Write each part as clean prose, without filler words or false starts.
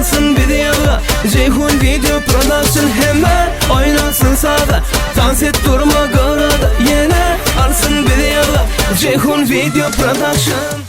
alsın videoga. Ceyhun Video Production hemen oynasın sağda. Dans et durma gorada yine alsın videoga. Ceyhun Video Production.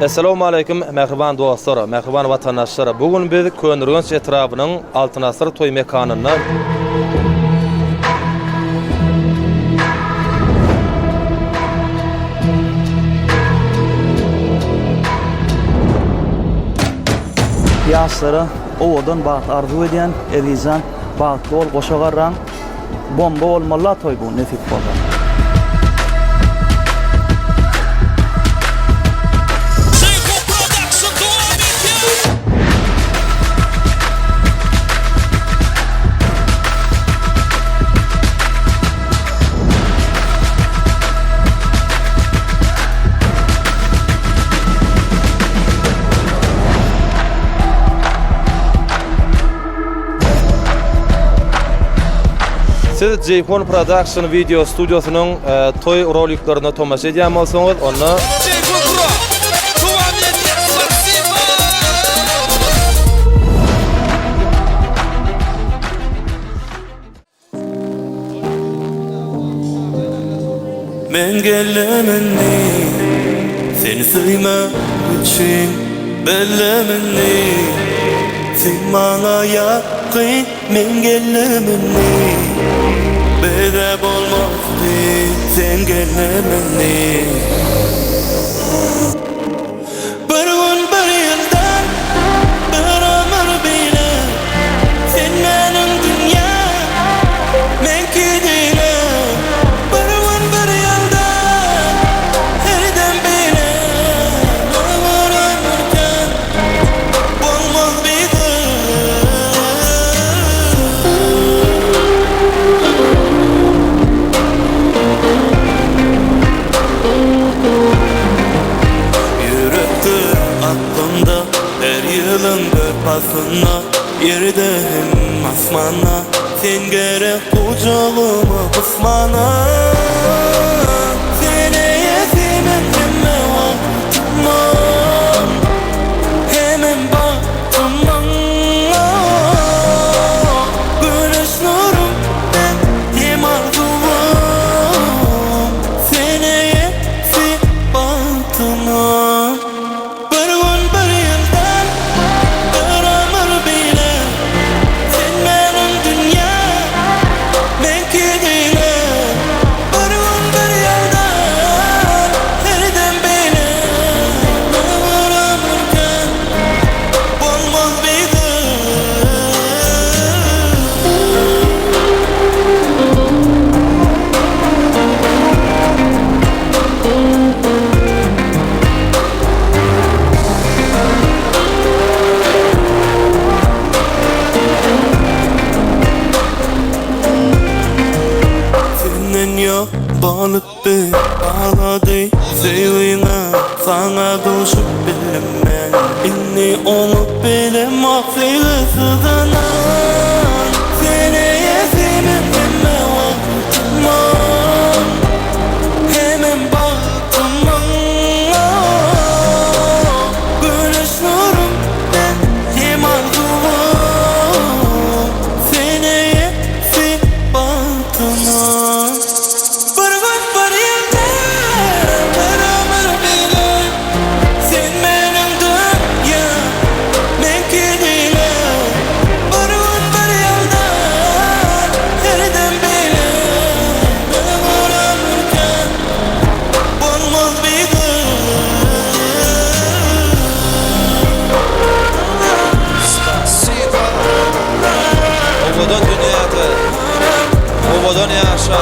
Assalamu alaykum mehriban dostlar, mehriban vatandaşlar. Bugün biz Könürgönç etrafının altın asır toy mekanına yaşları ovadan bağıt arzu eden, erizan bağıtlı ol, koşagarran bomba olmalı toy bu nesip boldy. Siz J-Phone Production video studiosunun toy roliklerini tomaşa edýän bolsaňyz, onu Men gellemeni seni sıymak için bellemeni sen bana yakın men gellemeni bedel olmazdı sen gellemeni bir gün bir yıldan bir ömür bile sen benim dünya men kidine basına yerde hem asmana sen gerek kucağıma kısmana seni yetimim hemen vaktimam hemen baktimam güneş nurum ben hem arzum seni yetip baktimam balık bir bağladı sevine sana koşup bilemem inni onu bilem affedilsizden seni yetimim hemen vaktimam hemen baktimam güneş nurum ben hem arzum seni yetip baktimam Obadan yaşa.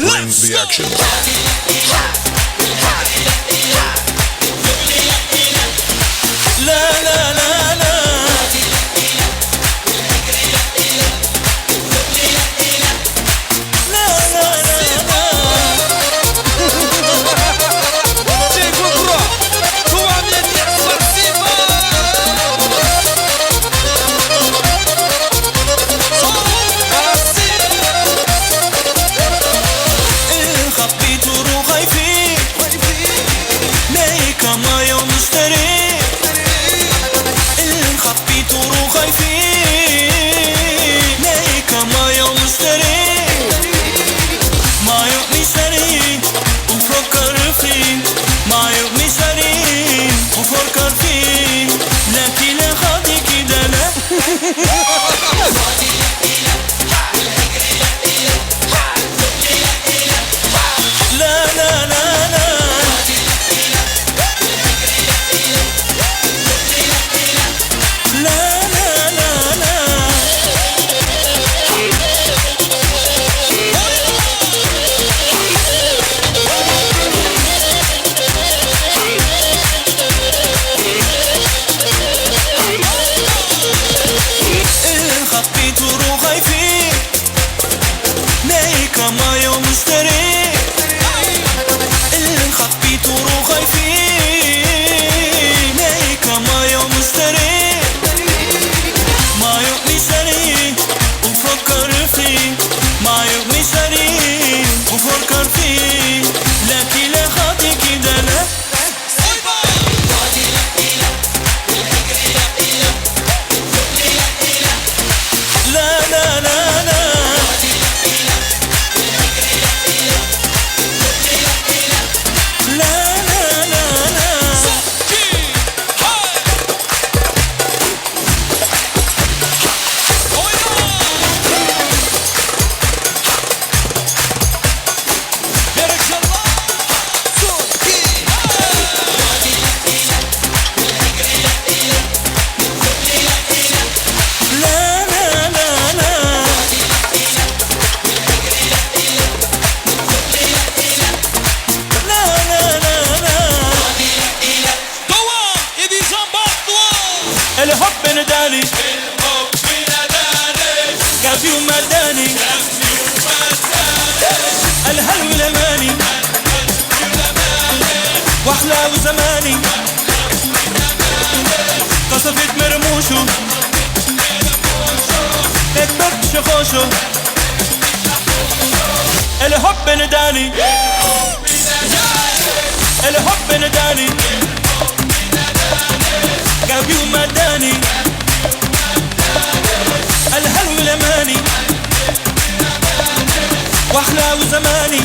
Brings the action. La la la الحب نداني قلبي ومداني الهلو لماني واحلى وزماني قصفت مرموشو تكبر شخوشو الحب نداني الحب نداني قلبي ومداني الهلو لماني واحلى وزماني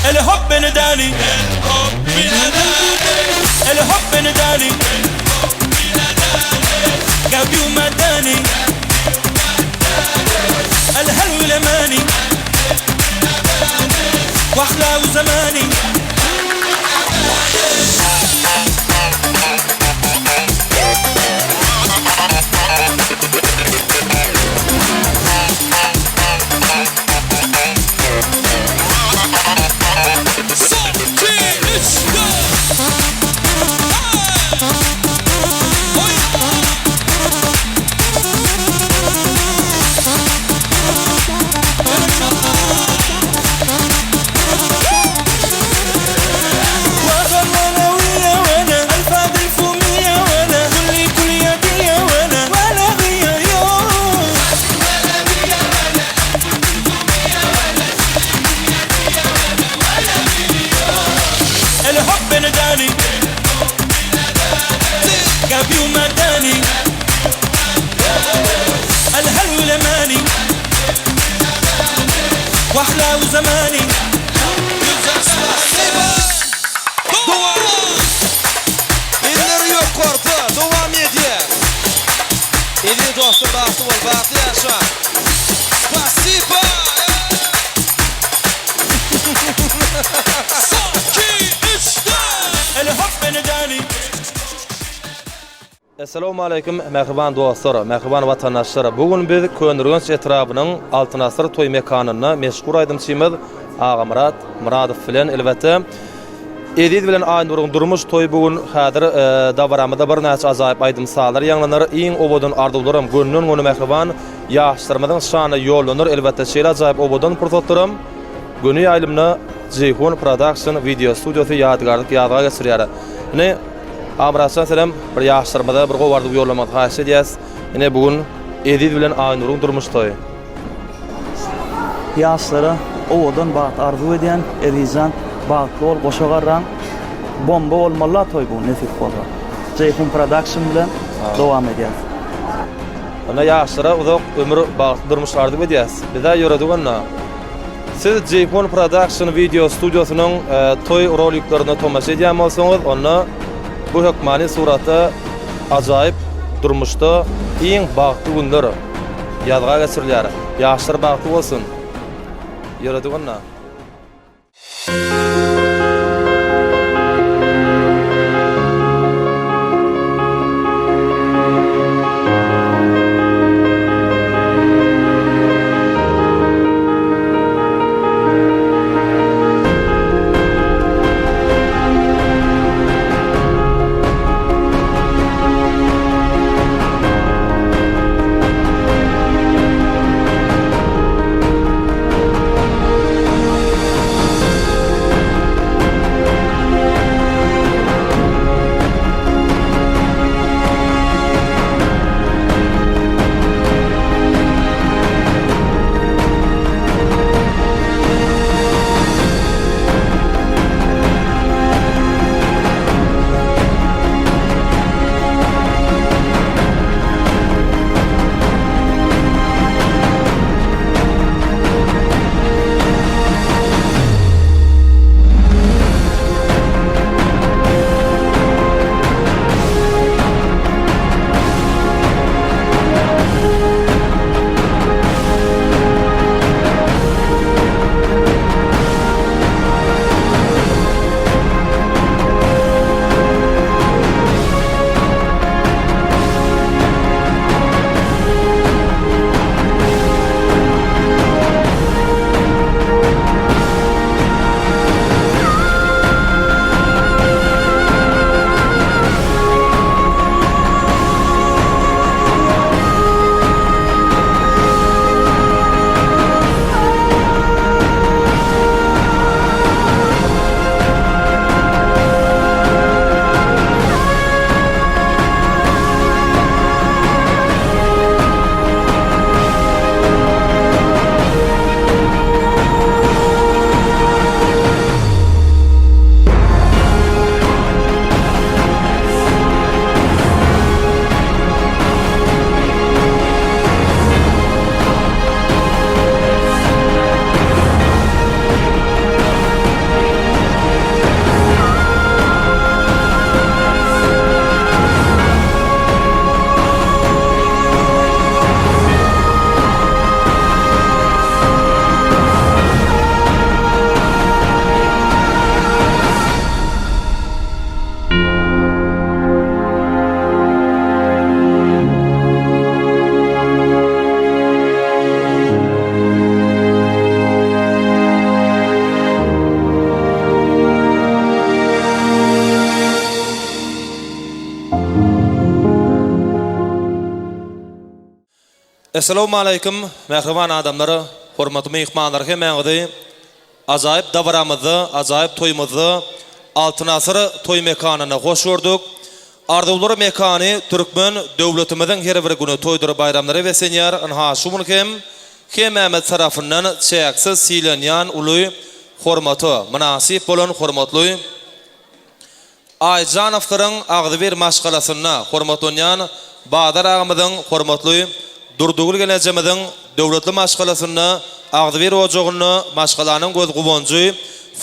الحب نداني الحب نداني قلبي ومداني الهلو لماني واحلى وزماني الحب نداني قلبي ومداني الهلو لماني واحلى وزماني İndir korku, devam ediyor. İyi dostum, baktı ol, baktı yaşa. Spasiba. الحب نداني. Assalamu alaykum mehriban dostlar, mehriban vatandaşlar. Bugün biz Könürgünç etrabının Altın Asır toy mekanyna meşgul aydymçymyz. Ağa Muradov bilen elbette Edid bilen aýnurun durmuş toy bugün häzir dabaramyzda bir näçe ajaýyp aýdymsalar ýanglanar. Iň obodun ardawlarym gönlüň gönü mehriban ýaşlarymyzyň şany ýollanır elbette şeýle ajaýyp obodun pursatlarym. Gönü ýaýlymna Jehun Production video studiosy ýadgarlyk ýadyga geçirýär. Ne Amrasan selam bir ýaşlarymyza bir gowardyp ýollamak haýsy diýäs. Ine bugün Edid bilen aýnurun durmuş toy. Yaşlara owadan baht arzu eden erizan bahtly ol goşagarran bomba bolmaly toy bu nesip boldy. Jehun Production bilen dowam edýär. Ona ýaşlara uzak ömür bahtly durmuşlardy diýäs. Bize ýöredigänna siz Jehun Production video studiosynyň toy roliklerini tomaşa edýän bolsaňyz, onu bu hökmani suratda ajaýyp durmuşda iň bahtly günler ýadga geçirilýär. Ýaşlar bahtly bolsun. Ýöredigänna Assalamu alaykum, mehriban adamları, hormatly mehmanlar hemmäňizi ajaýyp dabaramyzy, ajaýyp toýmyzy Altyn asyr toý mekanyna hoş gördük. Arzuwlary mekany türkmen döwletimiziň her bir güni toýdur bayramlary wesenýär. Anha şumun hemmämiz tarapyndan çäksiz silenýän uly hormaty, münasip bolan hormatly Ayjanowlaryň agdyber maşgalasyna hormatlanýan Badar agymyzyň hormatly Durdugul gelejemizin döwletli maşgalasyna agdyber ojagyny maşgalanyň göz gubanjy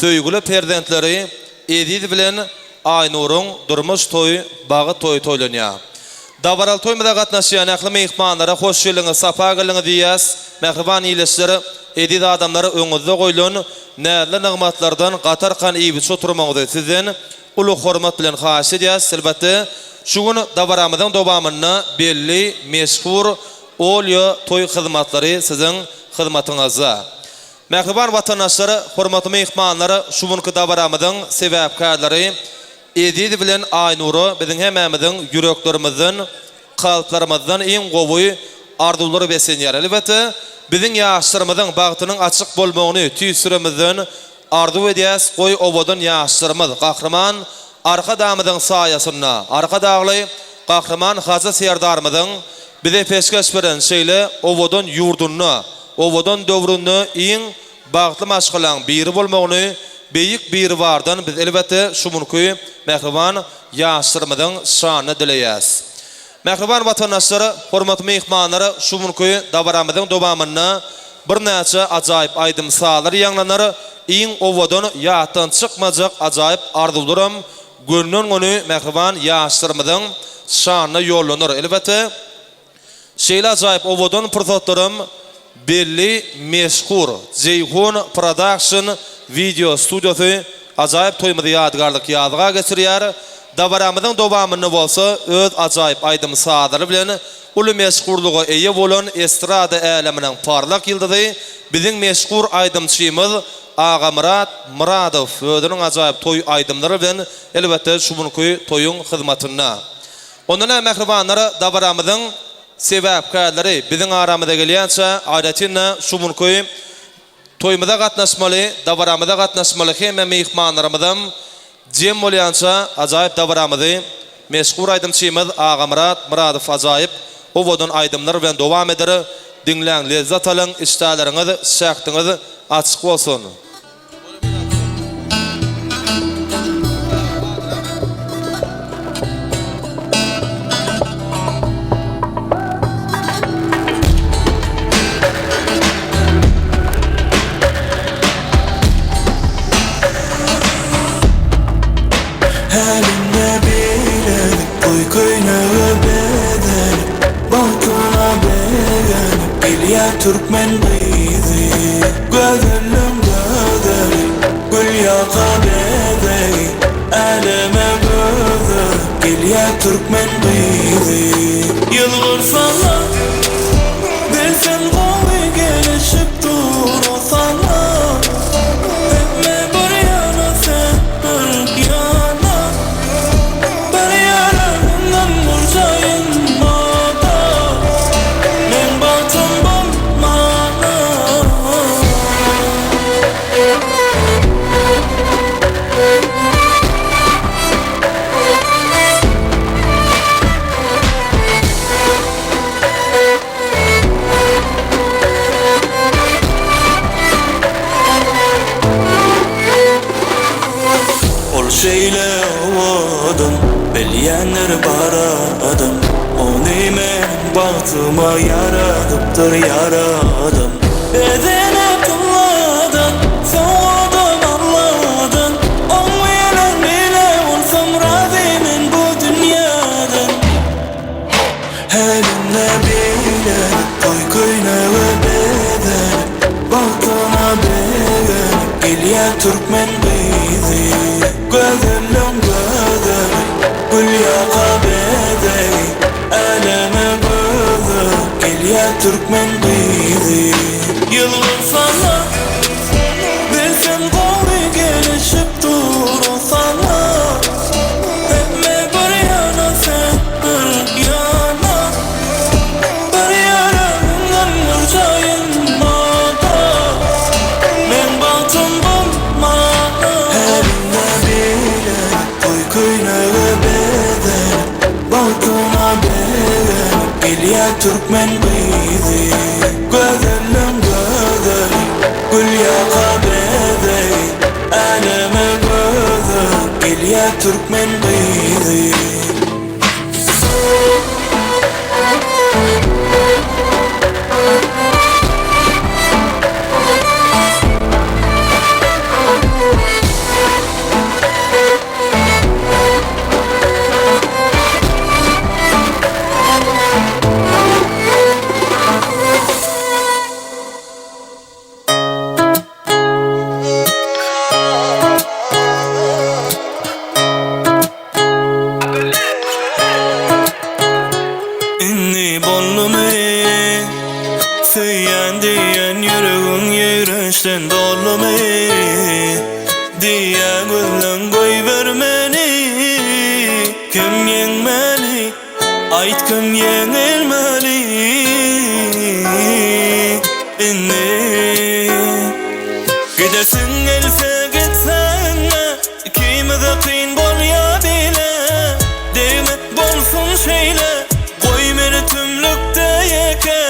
söýgüli prezidentleri Edid bilen Aynuryň durmuş toý bagy toý toýlanýar. Dabaral toýmada gatnaşýan ähli mehmanlara hoş geldiňiz, sapa geldiňiz diýäs. Mehriban ýyleşler Edid adamlary öňüňizde goýulan näzli nygmatlardan gatarkan iýip oturmagyny sizden uly hormat bilen haýy edýäs. Elbetde şu gün dabaramyzyň dowamyny belli meşhur Olyo toy hyzmatlary sizin hyzmatyňyzda. Mehriban watandaşlary, hormatly mehmanlary, şu günkü dabaramyzyň sebäpkärleri Edid bilen Aynury biziň hemmämiziň yüreklerimizden, kalplarymyzdan iň gowy arzuwlary besenýär. Elbetde biziň ýaşlarymyzyň bagtynyň açyk bolmagyny tüýsüremizden arzu edýäs. Goý obadan ýaşlarymyz gahrman arka damyzyň saýasyna, arka dagly gahrman Haza Serdarmyzyň bize peşkeş beren şeýle obadan ýurduny, obadan döwrüni iň bagtly maşgalaň biri bolmagyny, beýik biri bardan biz elbetde şu münki mehriban ýaşlarymyzyň şanyny dileýäs. Mehriban watandaşlary, hormatly mehmanlary, şu münki dabaramyzyň dowamyny bir näçe ajaýyp aýdym salar ýanglanar, iň obadan ýatdan çykmajak ajaýyp arzuwlarym gönnün güni mehriban ýaşlarymyzyň şanyny ýollanır. Elbetde şeýle ajaýyp obadan pursatlarym belli meşhur Ceyhun Production video studiosy ajaýyp toýmady ýadgarlyk ýadyga geçirýär. Dabaramyzyň dowamyny bolsa öz ajaýyp aýdym sadary bilen uly meşhurlygy eýe bolan estrada äleminiň parlak ýyldyzy biziň meşhur aýdymçymyz Ağa Muradow özüniň ajaýyp toý aýdymlary bilen elbetde şu münki toýuň hyzmatyna. Ondan mehribanlary dabaramyzyň sebäpkärleri biziň aramyzda gelýänçe adatyna şu münki toýmada gatnaşmaly, dabaramyda gatnaşmaly hemme mehmanlarymyzdan jem bolýança ajaýyp dabaramyzy meşhur aýdymçymyz Ağa Muradow ajaýyp obadan aýdymlar bilen dowam eder. Dinläň, lezzet alyň, işdalaryňyz, şähtiňiz açyk bolsun. Hälimde biledik toy köýnegi beden, bahtuna begen gelýär türkmen gyzy. Gözüllüm gözleri, gül ýaka bedegi, eleme gözü gelýär türkmen gyzy. Ýylgyrsalar, bilsen gowy gelişip dursalar, hemme bir ýana sen bir ýana, bir ýanamdan murjayynmada, men batym bolmana. Ol şeýle owadan bilýänler baradan, ony men bagtyma ýaradypdyr ýaradan. Bedene tulladan, soňadan Allahdan, oňmylan bile bolsam razy men bu dünýäden. Hälimde biledik toy köýnegi beden, bahtuna begen gelýär türkmen gyzy. Gözüllüm gözleri, gül ýaka bedegi, eleme gözü gelýär türkmen gyzy. Ýylgyrsalar, bilsen gowy gelişip dursalar, hemme bir ýana sen bir ýana, bir ýanamdan Türkmen bizi Gözellem gözey Gül yaka bezey Aleme gözey Gel ya Türkmen bizi İnni bollumu Söyyen diyen yüreğin yeğreşten dollumu Diye gözlen koy vermeni Kim yenmeli Ait kim yenilmeli İnni Gidesin else gitsen İkimize kıyın bol ya bile Demet bolsun şeyle Koy beni tümlükte yeke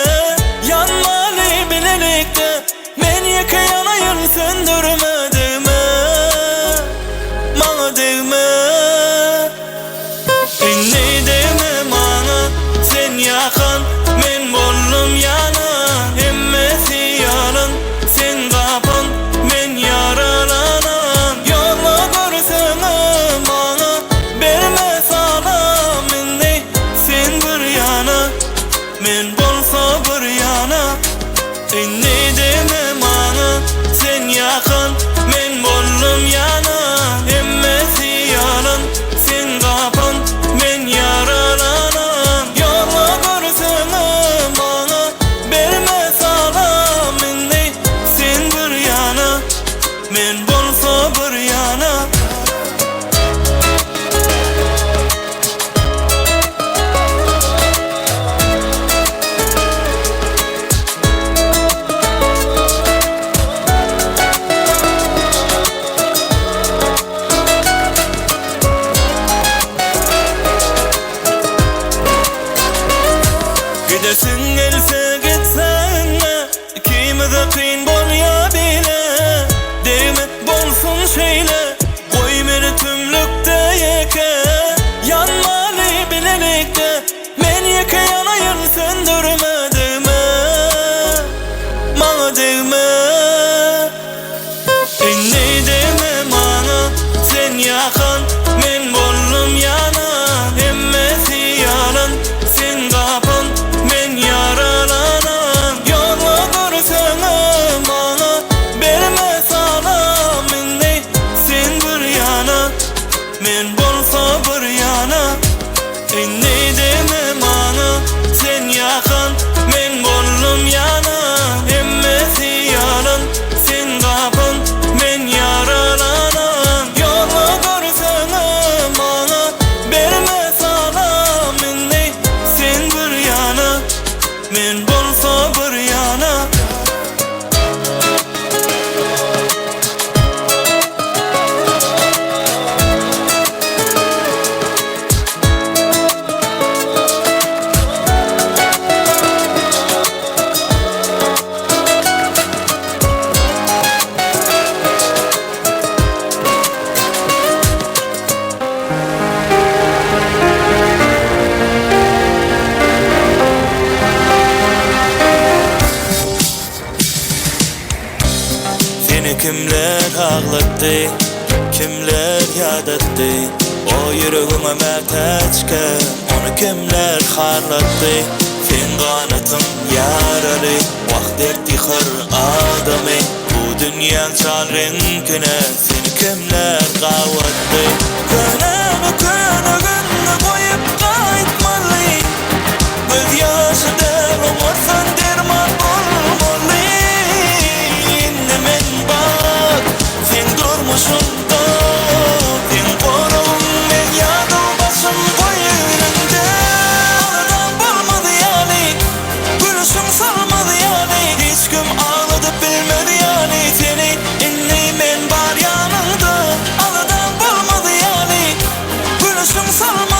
Yanmalı bilelikte Men yeke yanayım söndürme değme Bana değme İnni değme bana Sen yakan men bollum yana Emmesi yarın sen kapan men yaralanan Yolla görsene bana Berme salam inni sen bir yana Men bolsa bir yana İnni deme bana Sen yakan men bollum yana Emmesi yarın sen kapan men yaralanan Yolla görsene bana Berme salam inni sen bir yana Men bolsa bir yana Gidesin else gitsen İkimize kıyın bol ya bile Demet bolsun şeyle Koy beni tümlükte yeke Yanmalı bilelikte Men yeke yanayım söndürme değme Bana değme İnni deme bana Sen yakan men bollum yana Emmesi yarın sen kapan men yaralanan Yolla görsene bana Berme salam inni sen bir yana Men bolsa bir yana İnni deme bana Sen yakan men bollum yana Emmesi yarın sen kapan men yaralanan Yolla görsene bana Berme salam inni sen bir yana Men bolsa bir yana Seni kimler ağlattı, kimler yad etti O yüreğime merteçke, onu kimler harlattı Sen kanatın yaralı, vakt derdi hır adamı Bu dünyanın çal renkine, seni kimler kavattı Könemi könegünde koyup kayıtmalı Göz yaşı der umursan derman olmalı Indi men bak, sen durmuşsun da Sen korum men yadım başım koyununda Ağladan bulmadı yani, gülüşüm salmadı yani Hiç kim ağladı bilmedi yani Seni inni men var yanında Ağladan bulmadı yani, gülüşüm salmadı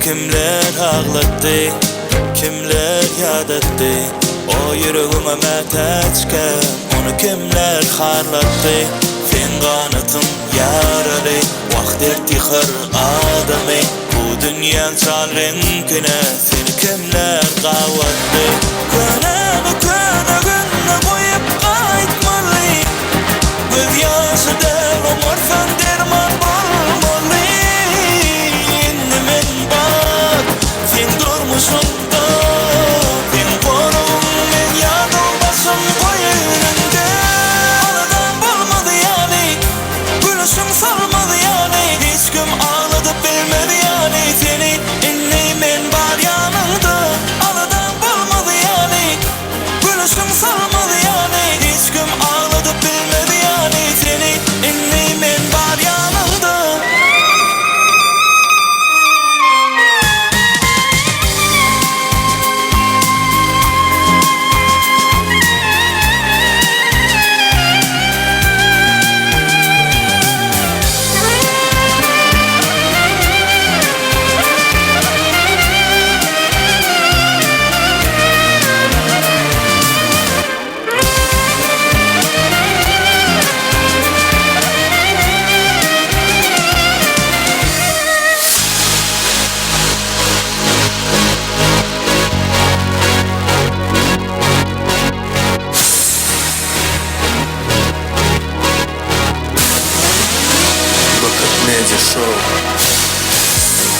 kimler ağlattı, kimler yad etti. O yüreğime meteçken onu kimler harlattı. Sen kanatın yaralı, vakt ertihar adamı. Bu dünyanın çal renkine seni kimler qavattı. Könemi könegünne koyup qaytmalı. Göz yaşı der umursan derman olmalı. Endi men bak sen durmuşsun da, sen koruğum men yadım başım koyununde. Anadan bulmadı yani, gülüşüm sarmadı yani. Hiç kim ağladı bilmedi yani seni. Endi men var yanında. Anadan bulmadı yani, gülüşüm sarmadı yani. Hiç kim ağladı bilmedi yani seni. Endi men var yanında.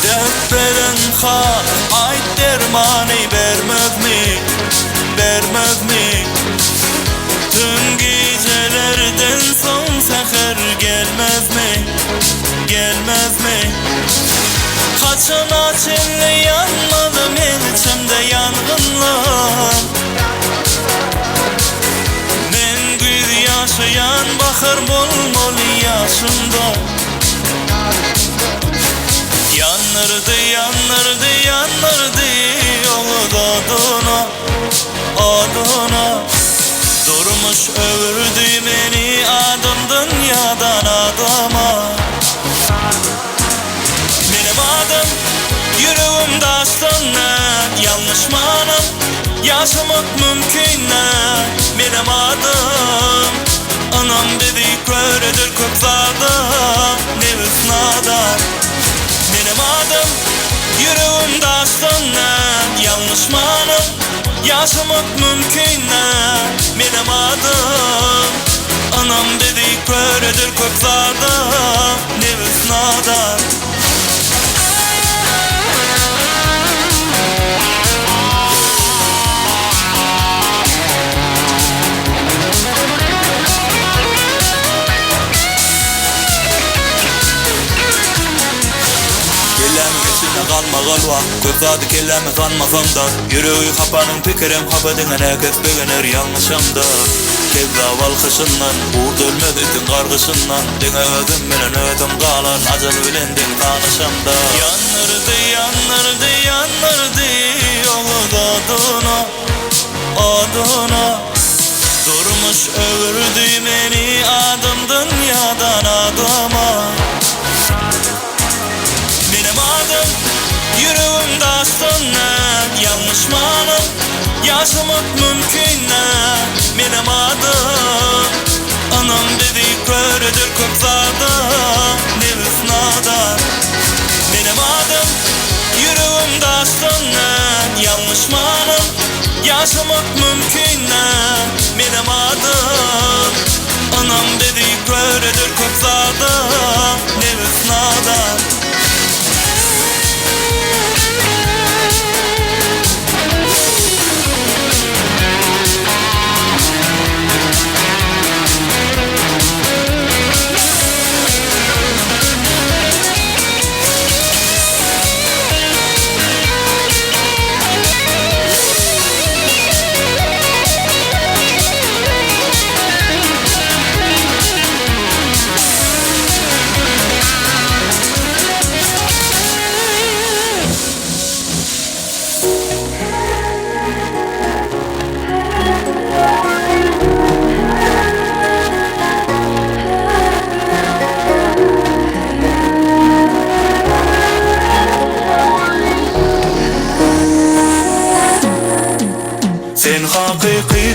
Dökbeden ha, ay dermanı vermez mi, vermez mi? Tüm gecelerden son seher gelmez mi, gelmez mi? Kaçan açınla yanmadım içimde yangınlar. Men güz yaşayan bakır bulmalı yaşımda. Yanırdı, yanırdı, yanırdı yolu adına, adına. Durmuş öldü beni adım dünyadan adama. Benim adım yüreğim dastanla, yanlış manam yaşamak mümkün. Benim adım anam dedi köredir kök zarda, nefis nadar. Benim adım yüreğim dastanla, yanlış manam yaşamak mümkün. Benim adım anam dedi köredir kök zarda, nefis nadar. Kalma galva, köftadı kelleme sanmasam da. Yüreği kapanın pikirim hafadına nekes beğenir yanlışımda. Kevda valkışından, uğurda ölmedi itin kargışından. Dine ödüm bilen ödüm kalan, acıl bilendin tanışımda. Yanırdı, yanırdı, yanırdı yolu adına, adına. Durmuş öldü beni adım dünyadan adama. Benim adım yüreğim dastanla, yanlış manam yaşamak mümkün. Benim adım anam dedi köredir kök zarda, nefis nadar. Benim adım yüreğim dastanla, yanlış manam yaşamak mümkün. Benim adım anam dedi köredir kök zarda, nefis nadar.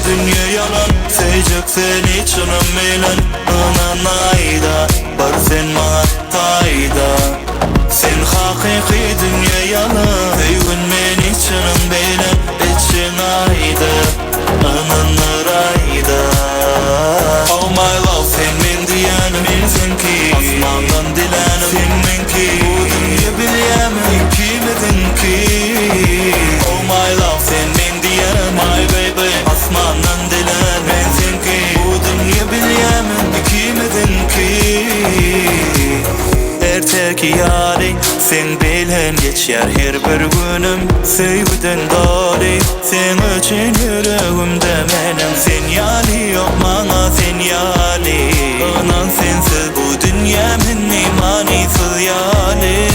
dünya yalan Seycek seni çınım meylen Anan ayda Bar sen mağa tayda Sen hakiki dünya yalan Seygün meni çınım meylen İçin ayda Anan ayda Oh my love sen men diyenim bilsin ki Asmandan dilenim sen men ki Bu dünya bileyemin kimedin ki Oh my love sen men diyenim my baby Asmandan dilenim bilsin ki Bu dünya bileyemin kimedin ki Erteki yari sen bilen geçer her bir günüm Sevgiden dali sen için yüreğimde benim Sen yali yok bana sen yali Anan sensiz bu dünyemin imanisiz yali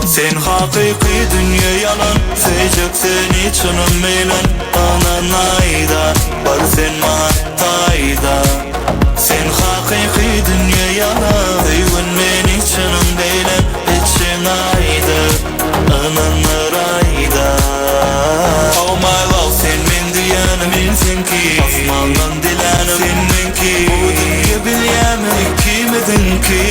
Sen hakiki dünya yalan Seycek seni çınım meylen Anan ayda Bar sen mahtayda Sen hakiki dünya yalan Seygün meni çınım beylen İçin ayda Ananlar ayda Oh my love sen men diyenim bilsin ki Asmandan dilenim sen men ki Bu dünya bileyemin kimedin ki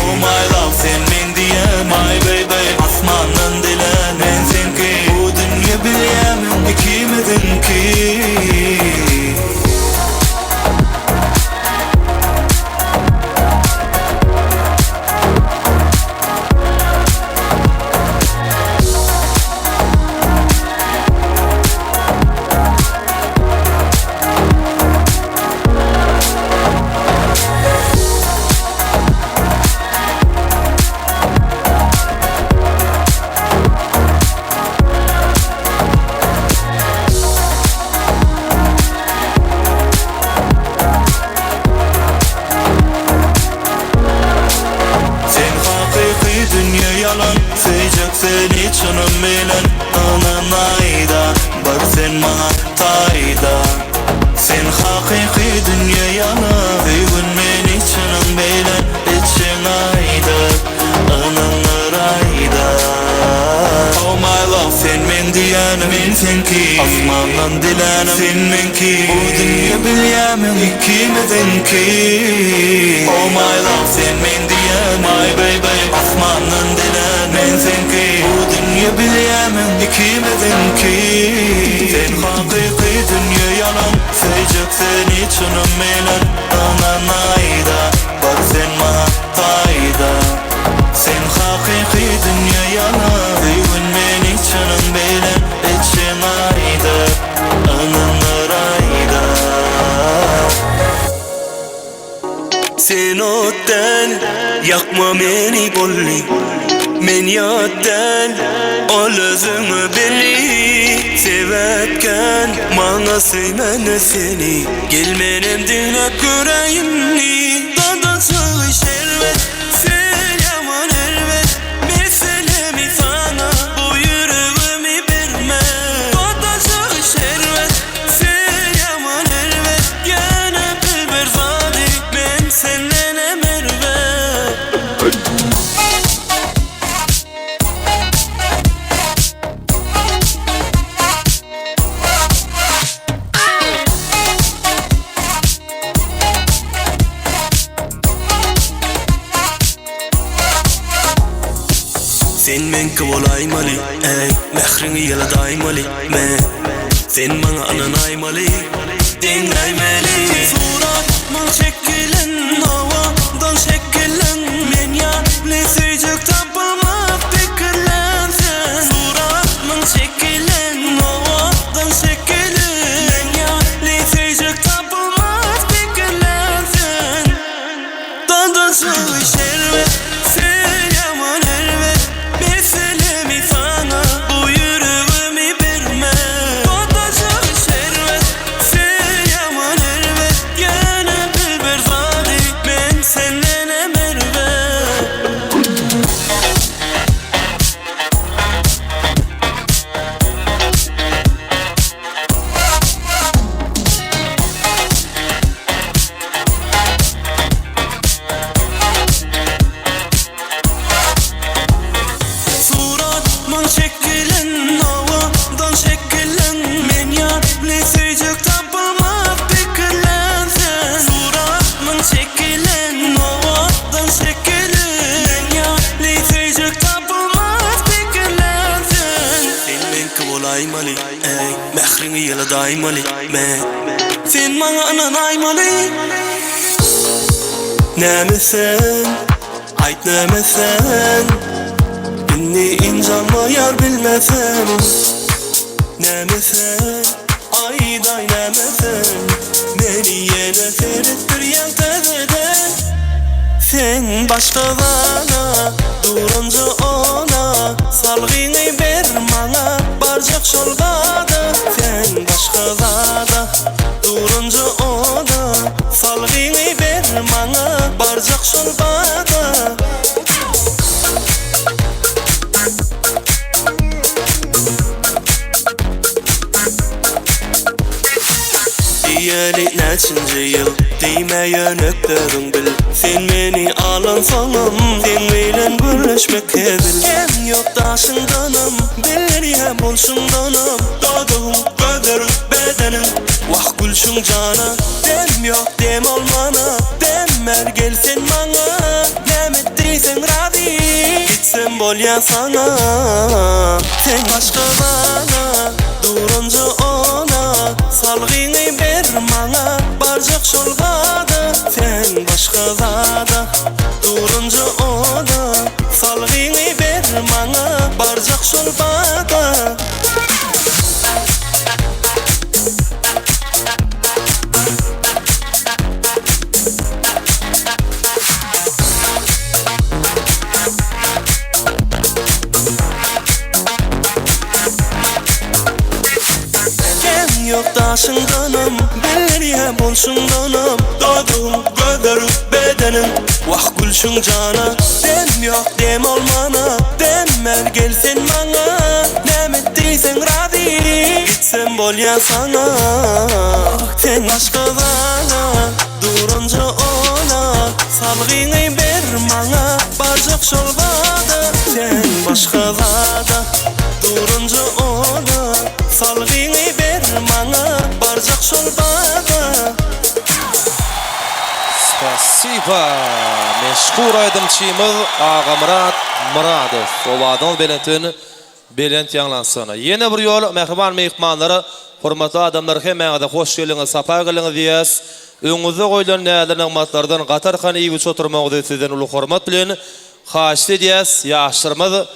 Oh my love sen men diyenim my baby Asmandan dilenim sen ki Bu dünya bileyemin kimedin ki Seycek seni çınım meylen Anan ayda Bar sen mahtayda Sen hakiki dünya yalan Seygün meni çınım meylen İçin ayda Ananlar ayda Oh my love sen men diyenim bilsin ki Asmandan dilenim sen men ki Bu dünya bileyemin kimedin ki Oh my love sen men diyenim my baby Asmandan dilenim sen ki Bu dünya bileyemin kimedin ki Sen hakiki dünya yalan Seycek seni çınım meylen Anan ayda Bar sen mahtayda Sen hakiki dünya yalan Seygün meni çınım beylen İçin ayda Ananlar ayda Sen otten Yakma meni bolli Men yattan Ol özümü belli Sebepken Bana söymene seni Gelmenem dinlep göreyimni Dadası şerbet Sen yaman elbet Meselemi sana Bu yüreğimi verme Dadası şerbet Sen yaman elbet Gene bilber zadi Ben senden emerve Sen men kıvolaymalı ey Mehrini yala daymalı men Sen bana anan aymalı Dinleymeli Suratman şekillen Havadan şekillen Men ya ne söyleyecek tapılmaz Fikirlen sen Suratman şekillen Havadan şekillen Men ya ne söyleyecek tapılmaz Fikirlen sen Dadası şerbet Sen yaman elbet Meselemi sana Bu yüreğimi verme Dadası şerbet Sen yaman elbet Gene bilber ey mehrini yılı daimali men sen bana anan aymali nemesen ayt nemesen inni incanmayar bilmesen nemesen ayday nemesen meni yene seyrettir yeltededen sen başkalarına durunca ona salgını ver bana barcak şolgada sen başkalarına durunca ona salgını ver bana barcak şolgada diyeli neçinci yıl değmeyen öptürün bil sen meni alan sanım sen bilen görüşmek edil hem yoktaşındanım beliriyem olşundanım doğduğum gödür bedenim vah gülşün cana dem yok dem olmana demmer gelsen bana demettirisen radi gitsen bol ya sana sen başka bana durunca ona salgını ver bana barcak şolgada sen başkalarda durunca ona salgını ver bana barcak şolgada yoktaşındanım beliriyem olşundanım doğduğum gödür bedenim vah gülşün cana dem yok dem olmana demmer gelsen bana demettirisen radi gitsen bol ya sana sen başkalarına durunca ona salgını ver bana barcak şolgada sen başkalarda durunca ona salgını ver bana barcak şolgada Spasiba. Meşhur aydımçımız Ağa Murat Muradov. Ovadan belent yanlansana. Yine bir yol mehriban mehmanları, hurmatly adamlar hemäňe hoş gelýäňiz, sapa gelýäňiz diýäs. Öňüňizde goýulan näler nämetlerden gatarkan iýip oturmagy sizden uly hormat bilen haýyş diýäs. Ýaşlarymyz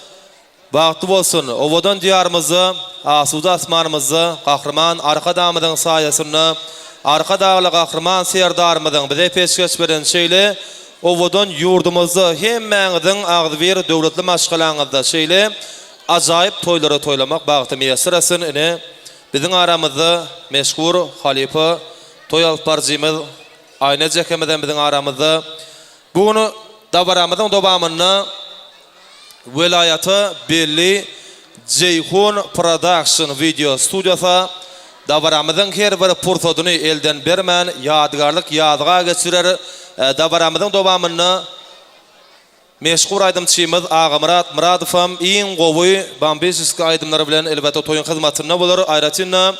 bagty bolsun. Owadan diýarymyzy, asuda asmanymyzy, gahrman arka damydyň saýasyny, arka dağlı gahrman serdarymyzyň bize peşkeş beren şeýle owadan ýurdumyzy hemmäňiziň agdyr döwletli maşgalaňyzda şeýle ajaýyp toýlara toýlamak bagty meýesirasyň. Ine biziň aramyzda meşhur halifa toý alparjymyz Aýna Jekemeden biziň aramyzda bunu dabaramyzyň dobamyny Welaýaty belli Ceyhun Production video studiosy dabaramyzyň her bir pursatyny elden bermän ýadgarlyk ýadyga geçirer. Dabaramyzyň dobamyny meşhur aýdymçymyz Ağa Murat Muradowam iň gowy bambejisk aýdymlary bilen elbetde toýun hyzmatyna bolar. Aýratynda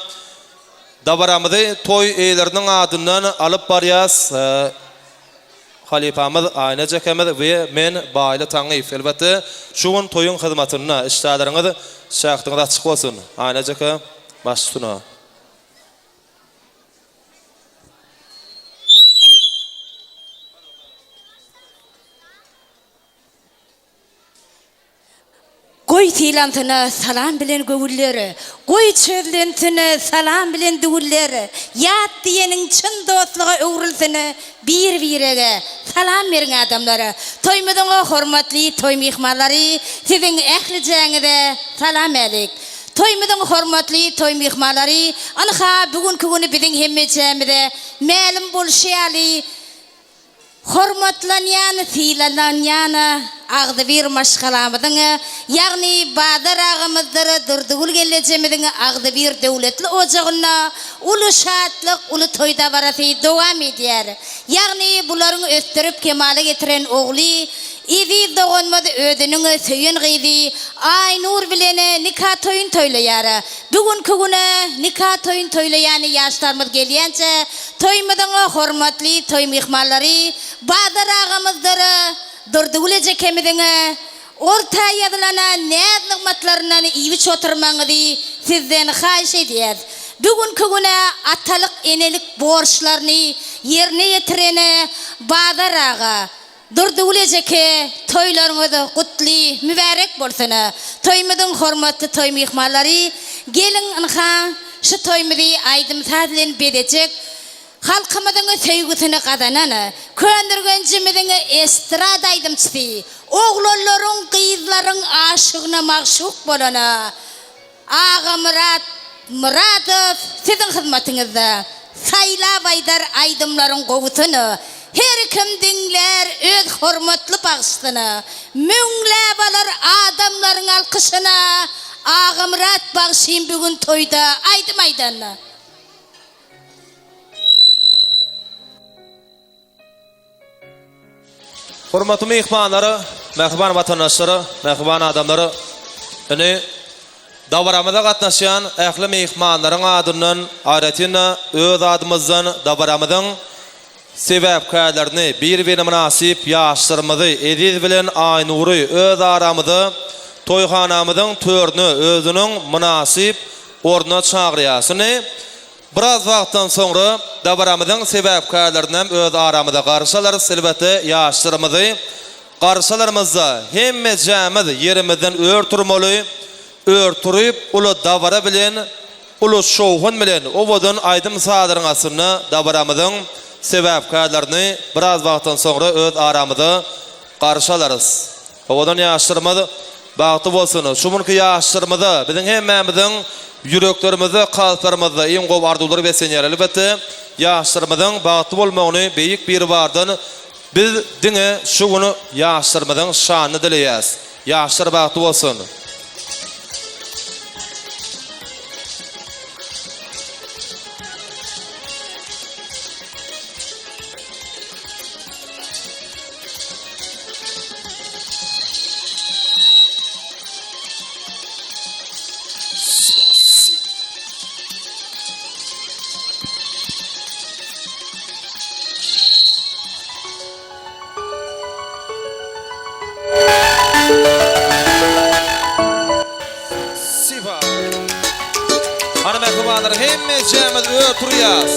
dabaramyzy toý eýleriniň adyndan alyp barýas. Halifamyz Aýna Jekemez we men Baýly Taňyp elbetde şuň toýun hyzmatyna işläderiňiz şähtiňiz açyk bolsun. Aýna Jeke başlyna. Goy tilantına salam bilen gövülleri, goy çövlentine salam bilen dügülleri, yat diyenin çın dostluğa öwrülsini bir-birege salam beriň adamları. Toýmadyň hormatly toý mehmanlary, siziň ähli jaňyda salam alik. Toýmadyň hormatly toý mehmanlary, anha bugünkü güni biziň hemmeçämide ma'lum bolşýaly hormatlanýan, filanlanýan agdyr maşgalamydyň, ýagny Badar agymyzdyr durdugul gelejemidiň agdyr döwletli ojagyna uly şatlyk, uly toýda barasy dowam edýär. Ýagny bularyň östürip kemale getiren ogly Idi doğanmadı ödünün söyün gıydi Aynur bilene nikah toyun toylayar. Bugün kuguna nikah toyun toylayan yaşlarımız geliyence toymadan hormatli toy mihmalları Badar ağamızdır Durdugule Jekemediň orta yazılana näzlik matlarından iwiç oturmaňyzy sizden haýyş edýär. Bugünkü güne atalyk enelik borçlaryny ýerine ýetirene Badar ağa Durdulejeke toýlaryňyz gutly, mübarek bolsun. Toýmydyň hormatly toý mehmanlary gelin anha şu toýmyzy aýdym sadlen bedejek. Halkymyzyň söýgüsini gazanany, köndürgenjimiziň estrada aýdymçysy, oglonlaryň, gyzlaryň aşygyna magşuk bolana. Ağa Muradov sizin hizmetinizde saýlap aýdar aýdymlaryň gowusyny her kim dinler öz hormatly bagşyny, müňläp alar adamlaryň alkyşyna. Ağa Murad bagşyn bugün toýda aýdym aýdan. Hormatly mehmanlary, mehriban watandaşlary, mehriban adamlary, ine dawaramyza gatnaşýan ähli mehmanlaryň adyndan, aýratynda öz adymyzdan dawaramyzyň sebäpkärlerini bir-birine münasip ýaşlarymyzy ediz bilen Aýnury öz aramyzy toýhanamyzyň törüne özüniň münasip ornuna çagyrýasyny biraz wagtdan soňra dawaramyzyň sebäpkärlerinden öz aramyda garşalar silbeti ýaşlarymyzy garşalarymyzda hemme jämiz yerimizden örtürmeli, örtürüp ulu dawara bilen, ulu şowhun bilen owadan aýdym sadyryňasyny dawaramyzyň sebäpkärlerini biraz wagtdan soňra öz aramyda garşalarys. Owadan ýaşlarymyz bagty bolsun. Şumunky ýaşlarymyza biziň hemmemiziň yüreklerimizde, kalplarımızda en gow arzular besenýär. Elbetde ýaşlarymyzyň bagty bolmagyny beýik bir bardan biz diňe şu güni ýaşlarymyzyň şanyny dileýäs. Ýaşlar bagty bolsun. Mehribanlar hemme jämiz ötürýäs.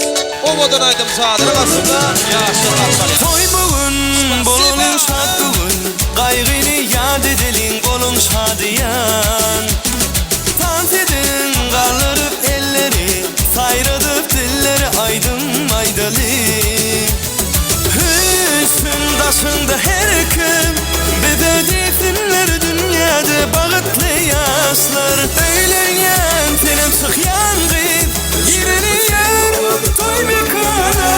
Owadan aýdym sadyryň aslynda ýaşlar garşalar. Toy bugün bolun şad bugün, gaýgyny ýad edeliň bolun şadyan. Tant edin garlaryp elleri, saýradyp dilleri aýdym aýdaly. Hüsn daşynda her kim bededisinler dünýäde bagytly ýaşlar. Öýlenýän tenem çykýan gyz, ýerini ýer toy mekana.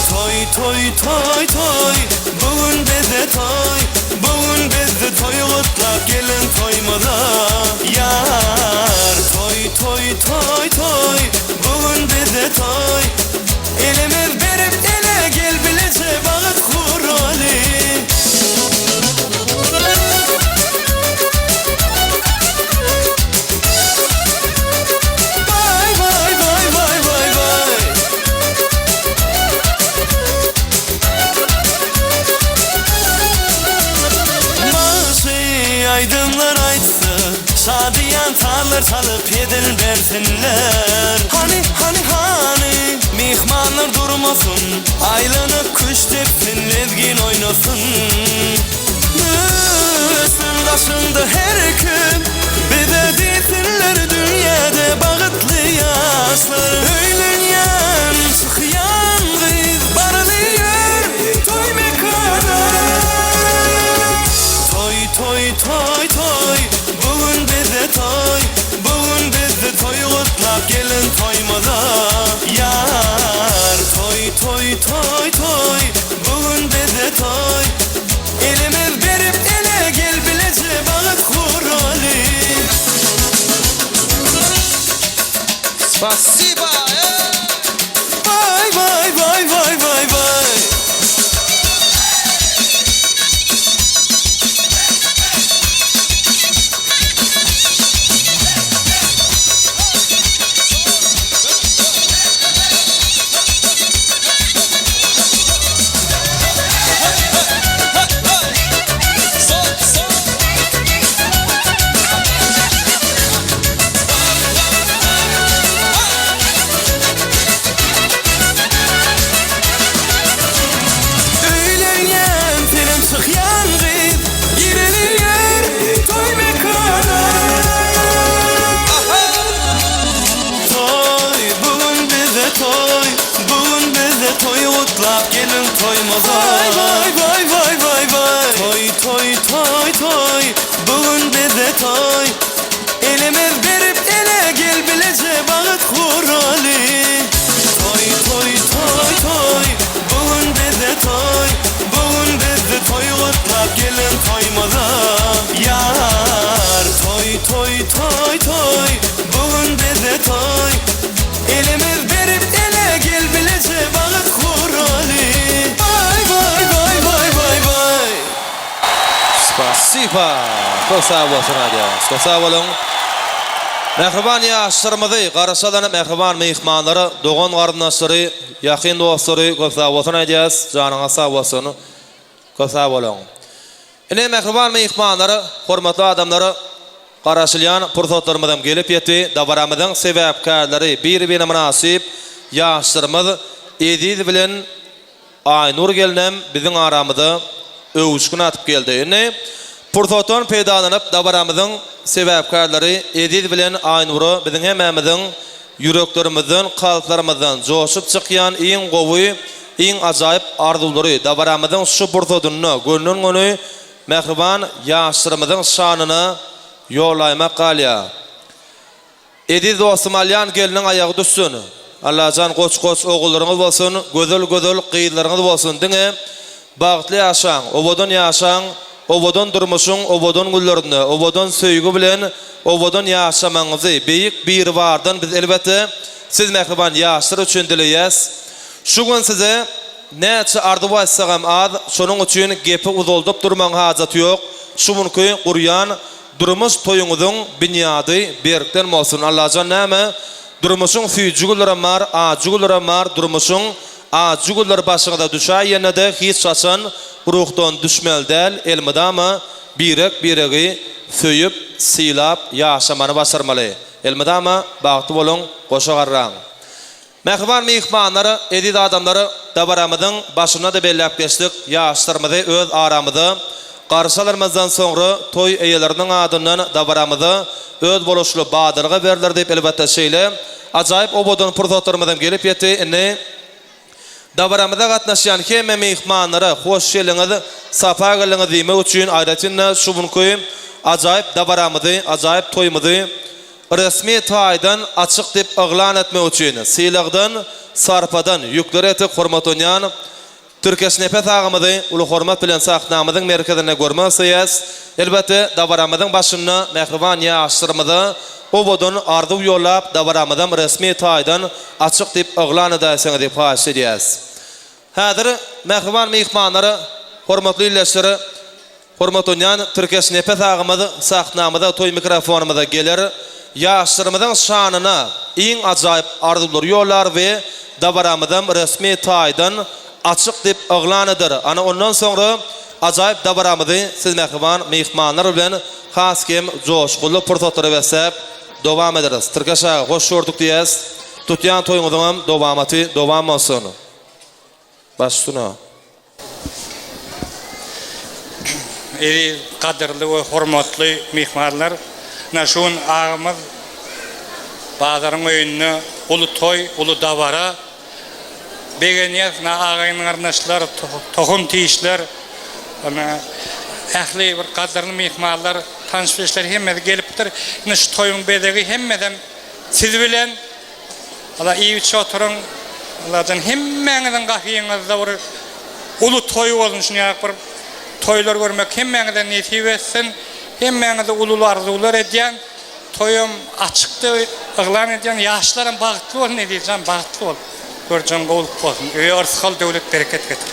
Toy toy toy toy, bugün bizde toy, bugün bizde toy gutlap gelin toymada. Yar toy toy toy toy, bugün bizde toy, elimiz berip ele gel bilece bagyt guraly. Aydınlar aýtsy, şadiyan tarlar çalıp edil bersinler. Hani mehmanlar durmasın, aylanyp küç tepsin, lezgin oynasın. Üstün daşynda her kim bize desinler dünýäde bagytly ýaşlar. Öýlenýän çykýan gyz barlýar toy mekana. Toy toy toy, bugün bizde toy, bugün bizde toy gutlap gelin toymada. Yar toy toy toy toy, bugün bizde toy, elimiz berip ele gel bilece bagyt guraly. Spasiba. Vay vay vay vay vay vay. toy utlap gelin toymaza. Vay vay vay vay vay. Toy toy toy toy. Bugün bize toy. Elimiz berip ele gel bilece bağıt kurali. Toy toy toy toy. Bugün bize toy. Bugün bize toy utlap gelin toymaza. Yar toy toy toy toy. Bugün bize toy. Elimiz berip ele gel bilece bağıt kurali. Vay vay vay vay vay vay. Spasiba. Çok sağ olun hadi. Çok sağ olun. Mehriban yaşlarımızı, qarşılanan mehriban mehmanları, doğan qardaşları, yaxın dostları, çok sağ olun edeceğiz. Canına sağ olsun. Çok sağ olun. Ine mehriban mehmanları, hurmatly adamları, qarşılayan pursatlarımızdan gelip yetdi. Dabaramızın sebäpkärleri bir-birine münasip yaşlarımız Ediz bilen Aynur gelinem bizim aramızda övüşkün atıp geldi. Ine pursatdan peýdalanıp dabaramızın sebäpkärleri Ediz bilen Aynur'u bizim hemmämizin yüreklerimizden, kalplarımızdan joşup çykýan iň gowy, iň ajaýyp arzulary dabaramızın şu pursatynny gönlün göni mehriban yaşlarımızın şanyny ýolaymak galya. Ediz Osmanyan gelinin ayağı düşsün. Allahjan goç-goç ogullarınız bolsun, gözel-gözel gyýylaryňyz bolsun diňe. Bagtly ýaşaň, obodan ýaşaň, obodan durmuşyň, obodan güllerini, obodan söýgü bilen, obodan ýaşamaňyzy beýik bir bardan biz elbetde siz mehriban ýaşlar üçin dileýäs. Şu gün size näçe ardy baýsagam az, şonuň üçin gepi uzaldyp durmaň hajaty ýok. Şu mümkin gurýan durmuş toyuňyzyň bünyady berkden bolsun. Allahjan näme? Durmuşyň süýjügülleri mar, ajygylary mar, durmuşyň ajygylary başyňda düşär ýene-de hiç çaçan ruhdan düşmel däl, elmidama biregi söýüp, silap ýaşamany başarmaly. Elmidama bagty bolun, goşa garraň. Mehriban mehmanlary, edid adamlary dabaramyzyň başyna da belläp geçdik. Ýaşlarymyzy öz aramyzda qarşılarymyzdan soňra toy eýeleriniň adyndan dabaramyzy öz boluşly badyrga berler diýip elbetde şeýle ajaýyp obodan pursatlarymyzdan gelip ýetdi. Ine dabaramyzda gatnaşýan hemme mehmanlary hoş geliňiz, safa geliňiz diýmek üçin aýratynda şu mümkin ajaýyp dabaramyzy, ajaýyp toýmyzy resmi taýdan açyk diýip eglan etmek üçin silagdan, sarpadan ýükleri etip hormatlanýan Türkiýe Nefes agymyzy uly hormat bilen sahnamyzyň merkezine görmäsiýiz. Elbetde dabaramyzyň başyna mehriban ýaşlarymyzy obodan ardy ýollap dabaramyzyň resmi taýdan açyk diýip eglan edäsiňiz diýip haýyş edýäs. Häzir mehriban mehmanlary, hormatly ýerleşleri, hormatlanýan Türkiýe Nefes agymyzy sahnamyza toy mikrofonumyza geler. Ýaşlarymyzyň şanyna iň ajaýyp arzular ýollar we dabaramyzyň resmi taýdan açyk diýip eglan eder. Ana ondan soňra ajaýyp dabaramyzy siz mehriban mehmanlar bilen haskem joşguly pursatlara bersep dowam ederiz. Türkeşa hoş gördük diýäs. Tutýan toýuňyzyň dowamaty dowam bolsun. Başsyna. Eri kadrly we hormatly mehmanlar, naşun agymyz bazaryň öýünde uly toy, uly dabara begeniyat na ağayın arnaşlar, tohum tiyişler, ähli bir kadrlı mehmanlar, tanışmışlar hemme gelipdir. Ine şu toyun bedegi hemmeden siz bilen ala iyi oturun, Allah'tan hemmeňizden gahyňyzda bir uly toy bolsun şuňa bir toylar görmek hemmeňizden nesip etsin, hemmeňizde uly arzular edýän, toyum açykdy, eglan edýän ýaşlarym bagtly bolsun edýän, bagtly bol. Görjän bolup bolsun. Ýarsal döwlet bereket getir.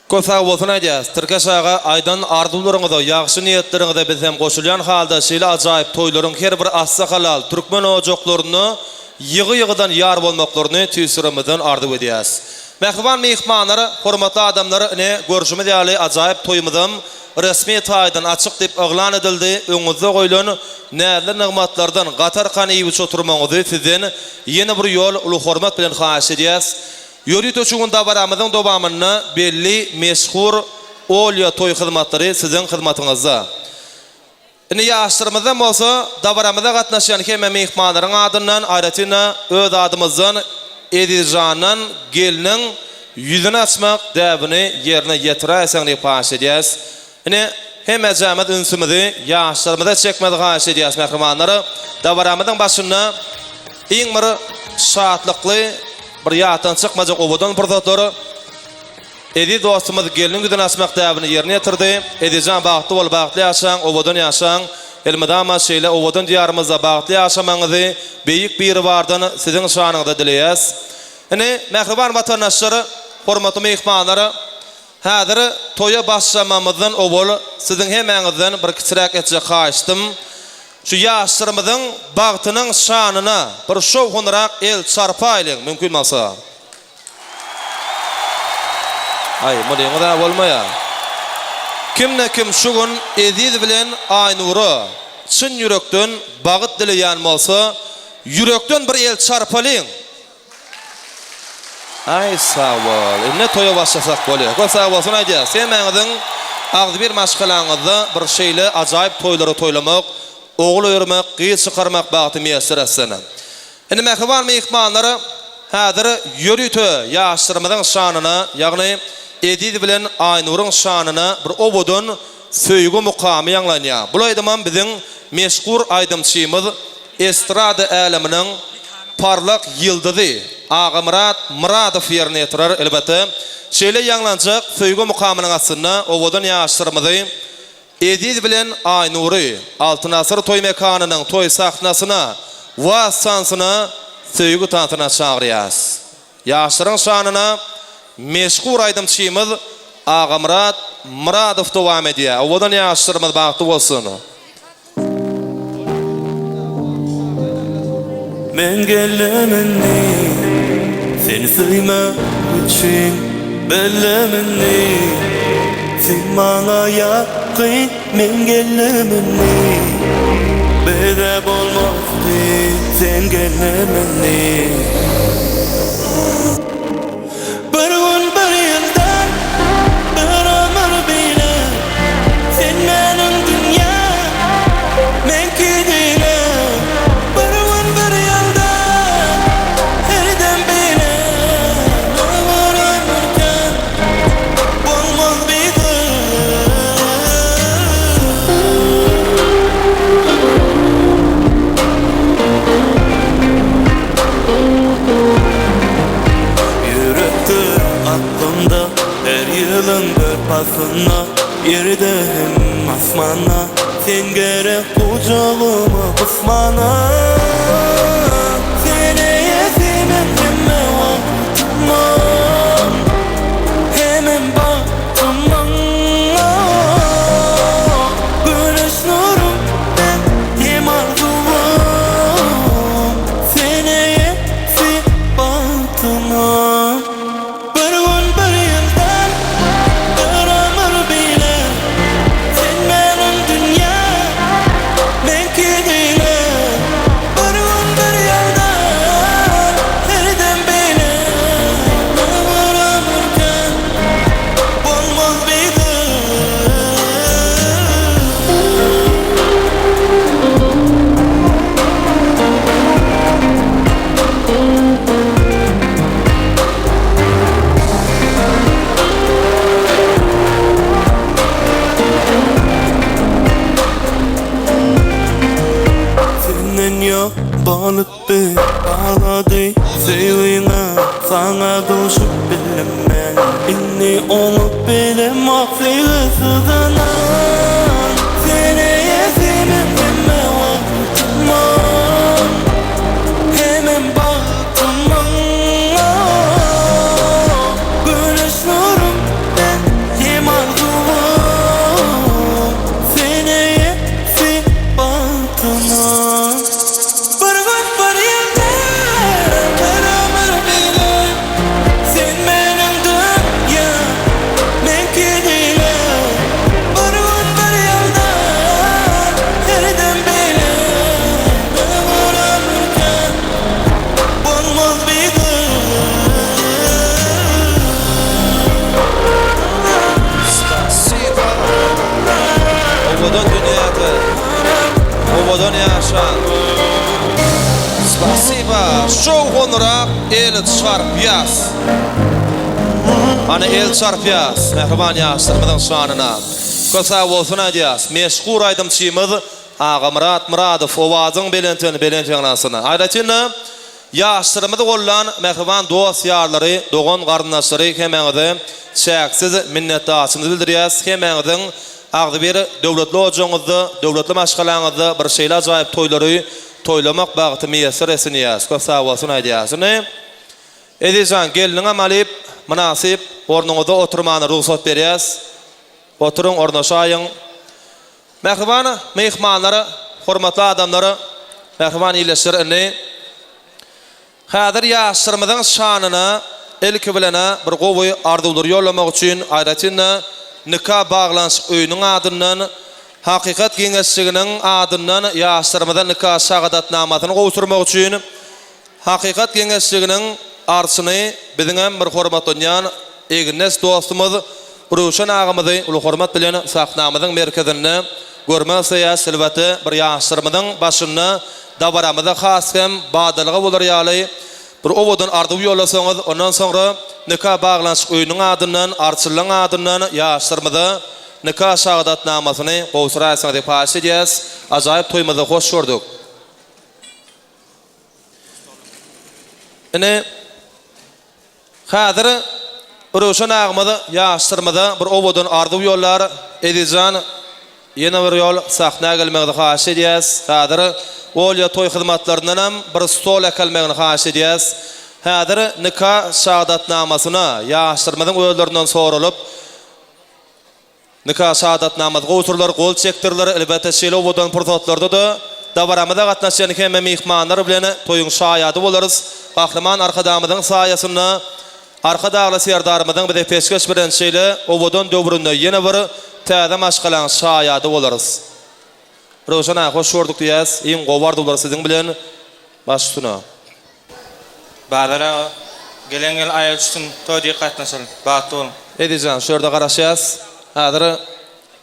Kösä bolsun edýäs. Türkeşaga aýdan arzularyňyza, ýagşy niýetleriňize biz hem goşulýan halda şeýle ajaýyp toýlaryň her bir assa halal türkmen ojaklaryny ýygy-ýygydan ýar bolmaklaryny tüýsürimizden arzuw edýäs. Mehriban mehmanlary, hormatly adamlary, ine görüşimiz ýaly ajaýyp toýumyzym resmi taýdan açyk diýip eglan edildi. Öňüňizde goýulan näzir nigmatlardan gatar kanyp oturmaňyzy sizden ýene bir ýol uly hormat bilen haýyş edýäs. Ýöri töçüňde baramyzyň dowamyny belli meşhur olýa toy hyzmatlary siziň hyzmatyňyzda. Ine ýaşlarymyzdan bolsa dabaramyza gatnaşýan hemme mehmanlaryň adyndan aýratynda öz adymyzdan Edijandan gelinin yüzünü açmak dəbini yerine getirəsən diye paş ediyəz. Yine hem ecamet ünsümüzü yaşlarımıza çekmedi haş ediyəz mehrimanları. Davaramızın başına in bir şahatlıklı bir yağdan çıkmayacak obudun prototörü Edi dostumuz gelinin yüzünü açmak dəbini yerine getirdi. Edijan bağıtlı ol, bağıtlı yaşan, obudun yaşan. Elmidama şeyle ovudun diyarımızda bağıtlı yaşamanızı büyük bir vardan sizin şanınızda dileyiz. Yani mehriban vatandaşları, hormatlı mehmanları, hazır toya başlamamızın ovul sizin hemenizden bir kisirak etcek haştım. Şu yaşlarımızın bağıtının şanına bir şov honarak el çarpayılın mümkün masa. Ay, bu da olmaya. Kimne kim şugun ediz bilen aynuru çın yürekten bağıt dileyen bolsa yürekten bir el çarpalayın. Ay sağ ol. Ne toya başlasak bolýar. Ko sağ bolsun aýdýar. Sen meňiň agdy bir maşgalaňyzda bir şeýle ajaýyp toýlary toýlamak, oğul öýürmek, gyýy çykarmak bagty meýesir etsenem. Indi mehriban mehmanlary häzir ýörütö ýaşlarymyzyň şanyna, ýagny Ediz bilen Aynur'un şanına bir obudun söýgü mukamy ýanglanýar. Bulaýdymam biziň meşhur aýdymçymyz estrada äleminiň parlak yıldızy Ağamrat Muradow ýerine ýetirer elbetde. Şeýle ýanglanjak söýgü mukamynyň asyna obudun ýaşlarymyzy Ediz bilen Aynur'y Altyn asr toý mekanynyň toý sahnasyna we sansyna söýgü tantyna çagyrýas. Ýaşlaryň şanyna meşhur aýdymçymyz Ağamrat Muradow dowam edýär. Owadan ýaşlarymyz bagty bolsun. Men gellemini sen söýme üçin bellemini sen bana ýakyn men gellemini bede bolmazdy sen gellemini bir gün bir ýyldan bir ömür bile sen meniň dünýä men kidine bir gün bir ýyldan herden bile ömür ömürken bolmaz bizi yürektir aklımda her yılın bir pasına yerde hem asmana sen gerek kucağıma kısmana seni yetimim hemme vaktıma hemen baktıma güneş nurum ben hem arzum seni yetip baktıma bir gün bir yıldan bir ömür bile sen meniň dünýä men kidine bir gün bir ýyldan herden bile ömür ömürken bolmaz bizi senden yok balıttı bağladı sevgine sana düşüp bilemem inni onu bilemem sevgisinden seni yetimim hemme vaktıma hemen baktıma güneş nurum ben hem arzum seni yetip baktıma bir gün bir ýyldan bir ömür bile sen meniň dünýä men kidine bir gün bir Acayiba şow honorak el çarpyas. Ana el çarpyas. Mehriban ýaşdyrmadan şanyna. Kösa bolsun aýdýas. Meşhur aýdymçymyz Ağa Muradow owazyň belentýäňnasyna. Aýdatyna ýaşdyrmady bollan mehriban dost ýarlary, dogan garyndaşlary hemeňde çäksiz minnetdaşylygyny bildirýäs. Hemeňiň Agdyber döwletli ojaňyzda, döwletli maşgalaňyzda bir şeýle ajaýyp toýlary toýlamak bagty meýesir esinýäs. Kösa bolsun aýdýas. Edijan geliniň amalyp münasip ornuňyzda oturmany ruhsat berýäs. Oturuň ornaşaýyň. Mehriban mehmanlary, hormatly adamlary, mehriban ýyleşdirýärni. Häzir ýaşdyrmydyň şanyna ilki bilene bir gowy arzuwlary ýollamak üçin aýratyna nikah baglanşyk öýüniň adyndan hakykat geňeşçiginiň adyndan ýaşdyrmyda nikah şahadatnamasyny gowturmak üçin hakykat geňeşçiginiň arsyny biziň hem bir hormatlanýan egnes dostumyz Ruşan ağamyzy ulu hormat bilen sahnamyzyň merkezinde görme syýas silbeti bir ýaşdyrmydyň başyna dabaramyza has hem badalga bolar ýaly bir owodan ardyw ýolasaňyz ondan soňra nikah baglanşyk öýüniň adyndan arçylyň adyndan ýaşdyrmyda nikah şahadatnamasyny gowsuraýsyň diýip haýsydýas. Ajaýyp toýmyza hoş gördük. Ine häzir Ruşan ağamyzy ýaşdyrmada bir owodan ardyw ýollar edijan ýene bir ýol sahna gelmegini haýy edýäs. Häzir olýa toý hyzmatlarynyň hem bir stol ekelmegini haýy edýäs. Häzir nikah şahadatnamasyna ýaşdyrmadyň öýlerinden soralyp nikah şahadatnamasyna gowturlar, gol çekdirler, elbetde şeýle owodan pursatlarda da dabaramyda gatnaşan hemme mehmanlar bilen toýuň şaýady bolarys. Gahryman arkadamyzyň saýasynda arka dağlı serdarımızın bir de peşkeş bilen şeýle owodan döwründe ýene bir täze maşgalaň şaýady bolarys. Ruşan ağa hoş gördük diýäs. Iň gowardylar siziň bilen başlyna. Badara gelen gel aýal üçin toýdy gatnaşyl. Batdy bol. Edijan şurda garaşýas. Häzir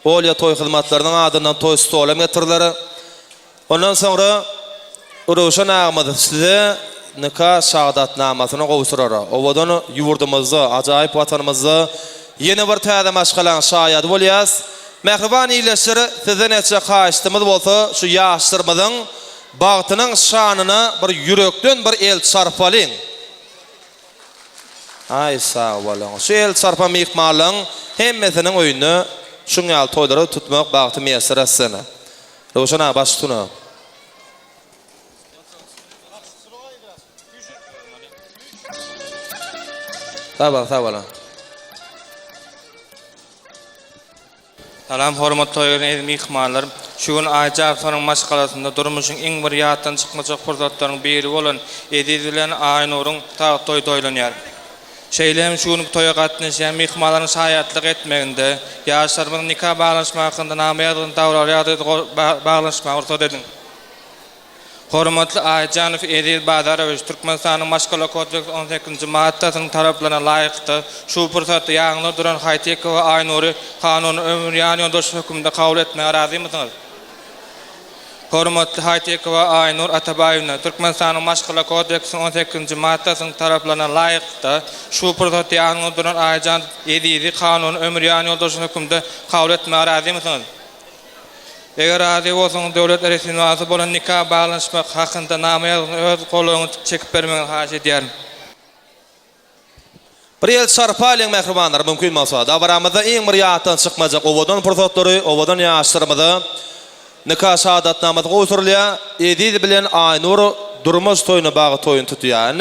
olýa toý hyzmatlarynyň adyndan toý stolem getirdiler. Ondan soňra Ruşan ağamyz size nikah şahadatnamasyny gowsurar. Owadan ýurdymyzda, ajaýyp watanymyzda ýene bir täze maşgalaň şaýady bolýas. Mehriban ýyleşir, size neçe haýystymyz bolsa, şu ýaşdyrmydyň bagtynyň şanyna bir ýürekden bir el çarpalyň. Ay sağ bolan. Şu el çarpa mehmanlaryň hemmesiniň öýüne şuňal toýlary tutmak bagty meýesir etsen. Ruşana başlyna. Sabah. Salam hormatly toýgan mehmanlar. Şu gün aýjap sonuň maşgalasynda durmuşyň iň bir ýatdan çykmajak pursatlaryň biri bolan Edidilen Aýnuryň toý toýlanýar. Şeýlem şu gün toýa gatnaşan mehmanlaryň şaýatlyk etmeginde ýaşdyrmyň nikah baglanşmak hakynda namaýadyň dawraly baglanşmak ortada edin. Hormatly Aýjanow Edil Badarow Türkmenistanyň Maşgala Kodeks 18-nji maddasynyň taraplarına laýykdy şu pursatdy ýaňly duran Haýtekow Aýnury kanuny ömürýan ýoldaş hökümde kabul etmäge razymysyňyz? Hormatly Haýtekow Aýnur Atabaýewna Türkmenistanyň Maşgala Kodeks 18-nji maddasynyň taraplarına laýykdy şu pursatdy ýaňly duran Aýjanow Edil kanuny ömürýan ýoldaş hökümde kabul etmäge razymysyňyz? Eger razy bolsaň döwlet resmiýasy bolan nikah baglanşmak hakynda namaýadyň öz goluňy çekip bermegi haýy edýär. Bir el çarpalyň mehribanlar mümkin bolsa, dabaramyzda iň bir ýatdan çykmajak owadan pursatları, owadan ýaşdyrmyda nikah şahadatnamasyny gowturulýar. Edil bilen Aýnur durmuş toýuna bagy toýun tutýar.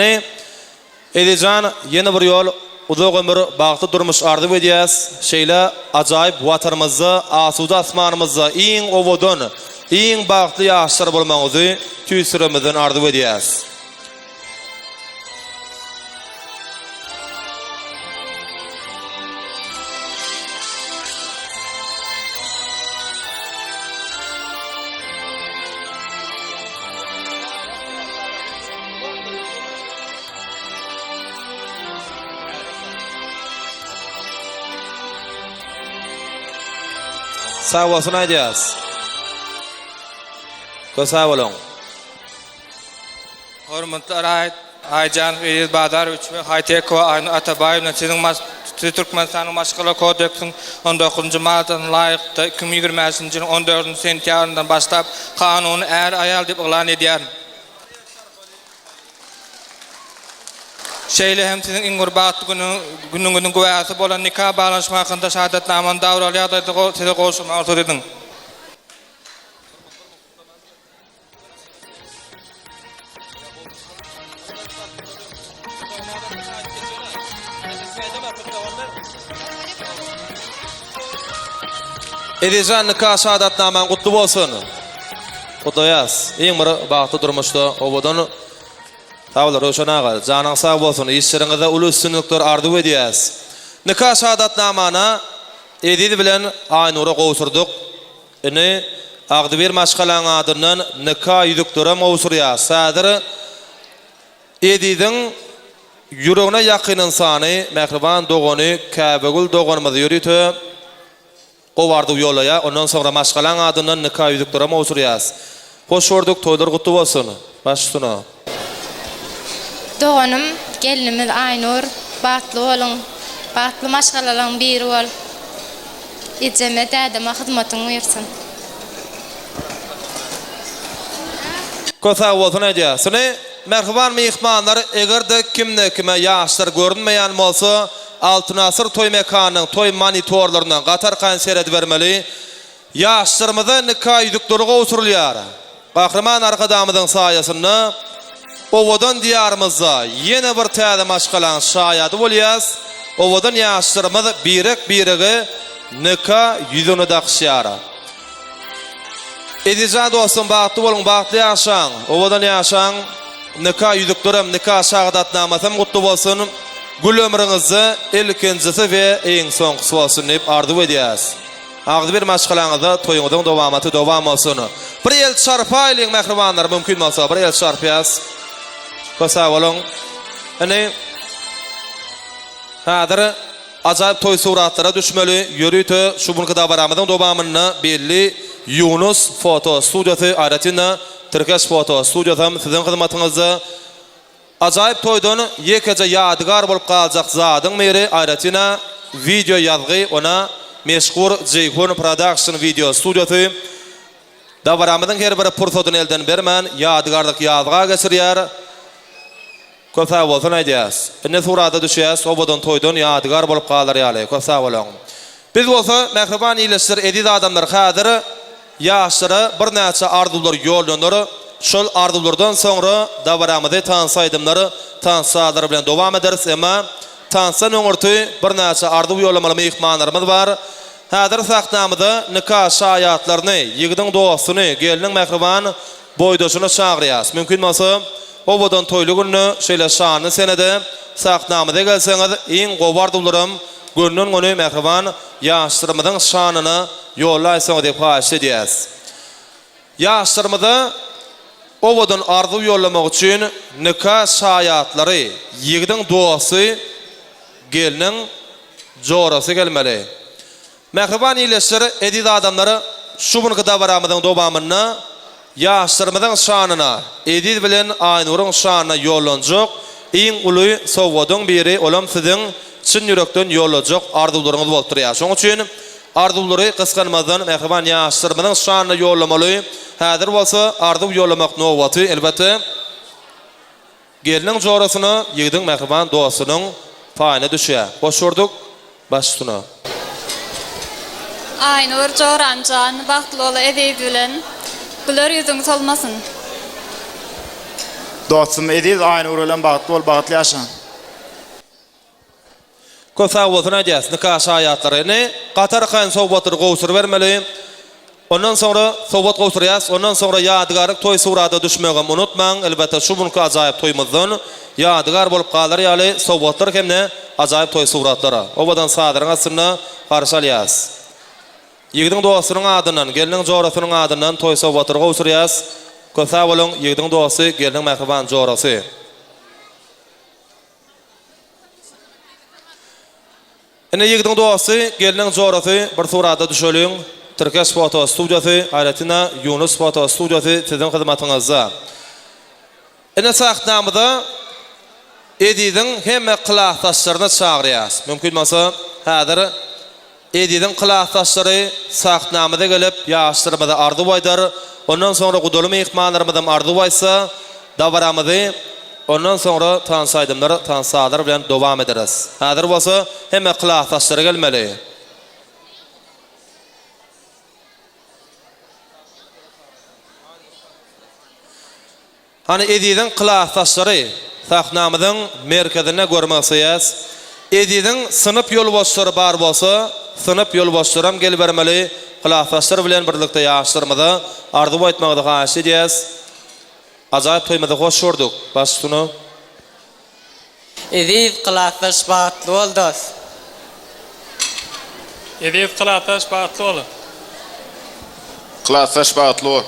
Edijan ýene bir ýol uzak ömür bagty durmuş ardyp edýäs. Şeýle ajaýyp watanymyzda, asuda asmanymyzda iň owadan, iň bagtly ýaşlar bolmagyzy tüýsüremizden ardyp edýäs. Sağ olsun aýdýas. Kösä bolun. Hormatly Aycan Feriz Badaroviç ve Haytek ve Aynur Atabayev'le sizin Türkmenistan'ın Maşgala Kodeks'in 19. maddelerine layıkta 2020 yılın 14. sentyabrından başlap kanunu er ayal dip ilan ediyor. Şeýle hem sizin iň gurbatly günüňiziň güwäsi bolan nikah balanşma hakynda şahadatnamany dawraly ýagdaýda size goşulmagy arzu edin. Edijan nikah şahadatnaman gutly bolsun. Kutlayas. Iň bir bagty durmuşda obadan tawlar oşanaga janyň sag bolsun. İşleriňizde uly üstünlikler arzu edýäs. Nikah şahadatnamana Edil bilen Aynura gowsurduk. Ine Agdyber maşgalaň adyndan nikah ýüzükleri mowsurýar. Sadyr Edidin ýüregine ýakyn insany Mehriban dogany Käbegül doganymyzy ýürütip gowardy ýolaya, ondan sonra maşgalaň adyndan nikah ýüzükleri mowsurýar. Hoş gördük, toýlar gutly bolsun. Başsyna. Doğanım, gelinimiz Aynur, batlı olun, batlı maşgalalan biri ol. İceme dədəmə xidmatını uyursun. Kösä bolsun eje. Seni merhaban mehmanlar, egerde kimne kime ýaşlar görünmeýän bolsa, Altyn Asr toy mekanynyň toy monitorlarynyň gatar kan seredip bermeli. Ýaşlarymyza nikah ýüzükleri gowsurulýar. Gahrman arkadamyzyň saýasynda owadan diýarymyzda ýene bir täze maşgalaň şaýady bolýas. Owadan ýaşlarymyz birege nikah ýüzüne daqşýar. Edijan dostum, bagtly bolun, bagtly ýaşaň. Owadan ýaşaň, nikah ýüzüklerim, nikah şahadatnamasam gutly bolsun. Gül ömrüňizde ilkincisi we eň soňky bolsun diýip arzu edýäs. Agdyber maşgalaňyzda toýuňyzyň dowamaty dowam bolsun. Bir el çarpaýlyň mehribanlar mümkin bolsa bir el çarpýas. Kösä bolun. Ene häzir ajaýyp toy suratlary düşmeli. Ýürüte şu bunkyda baramyň dowamyny belli Yunus foto studiýasy aratyna Türkiýe foto studiýasy siziň hyzmatyňyzda ajaýyp toýdan ýekeje ýadygar bolup galjak zadyň meri aratyna video ýazgy ona meşhur Ceyhun Production video studiýasy da baramyň her bir pursatyny elden bermän ýadygarlyk ýazga geçirýär. Kösä bolsun aýdýas. Ine surata düşýäs, obadan toýdan ýadygar bolup galar ýaly. Kösä bolan. Biz bolsa mehriban ýyleşdir edid adamlar häzir ýaşlara bir näçe arzular ýollanýar. Şol arzulardan soňra dawaramyzy tansaýdymlary tansalar bilen dowam ederiz. Emma tansan öňürti bir näçe arzu ýollamaly mehmanlarymyz bar. Häzir saxtamyda nikah şaýatlaryny, ýigdiň dostuny, geliniň mehriban boýdaşyny çagyrýas. Mümkin bolsa obadan toýly günü şeýle şany senede saxtamyda gelseňiz, iň gowardylarym gönnün güni mehriban ýaşlarymyzyň şanyny ýollaýsaňyz diýip haýyş edýäs. Ýaşlarymyza obadan arzu ýollamak üçin nikah şaýatlary, ýigdiň dowasy, geliniň jorasy gelmeli. Mehriban ýyleşdir edid adamlary şu bunkyda baramyň dowamyny ýaşlarymyzyň şanyna, edid bilen Aynur'un şanyna ýollanjak iň uly sowgadyň biri olam siziň çyn ýürekden ýollanjak arzularyňyz bolup durýar. Şoň üçin arzulary kysganmazdan mehriban ýaşlarymyzyň şanyna ýollamaly. Häzir bolsa arzu ýollamak nowaty elbetde geliniň jorasyny, ýigdiň mehriban dowasynyň paýyna düşýär. Hoş gördük. Başsyna. Aynur Joranjan, bagtly ol edip bilen güler ýüzüň solmasyn. Dostum Edil Aynur bilen bagtly bol, bagtly ýaşaň. Kösä bolsun aýdýas, nikah şaýatlaryny gatar kan sowbatry gowsur bermeli. Ondan sonra sowbat gowsurýas, ondan sonra ýadygarlyk toy surata düşmegem unutmaň. Elbetde şu bunky ajaýyp toýmyzdan ýadygar bolup galar ýaly sowbatlar hemne ajaýyp toy suratlary. Obadan sadyryň asyna garşy alýas. Ýigdiň dowasynyň adyndan, geliniň jorasynyň adyndan toy sowbatry gowsurýas. Kösä bolun, ýigdiň dowasy, geliniň mehriban jorasy. Ene ýigdiň dowasy, geliniň jorasy bir surata düşeliň. Türkiýe foto studiýasy, aýratyna Yunus foto studiýasy siziň hyzmatyňyzda. Ene sahtnamyda Edidin hemme qılaqtaşlaryny çağırýas. Mümkin bolsa, häzir Edidin qılaqtaşlary sahtnamyda gelip ýaşdyrmada ardy baýdar. Ondan sonra gudaly mehmanlarymyzdan ardy baýsa, dawaramyzy ondan sonra tansaýdymlar, tansalar bilen dowam ederiz. Häzir bolsa hemme qılaqtaşlary gelmeli. Hani Edidin qılaqtaşlary sahnamyzyň merkezine görmekseýäs. Edidin sınıp ýolbaşçylary bar bolsa, sınıp ýolbaşçylaram gelip bermeli. Qılaqtaşlar bilen birlikde ýaşdyrmada ardy baýtmagdy gaýşy edýäs. Ajaýyp toýmada hoş gördük. Başsyny Edid qılaqtaş bagtly boldy. Edid qılaqtaş bagtly bol. Qılaqtaş bagtly bol.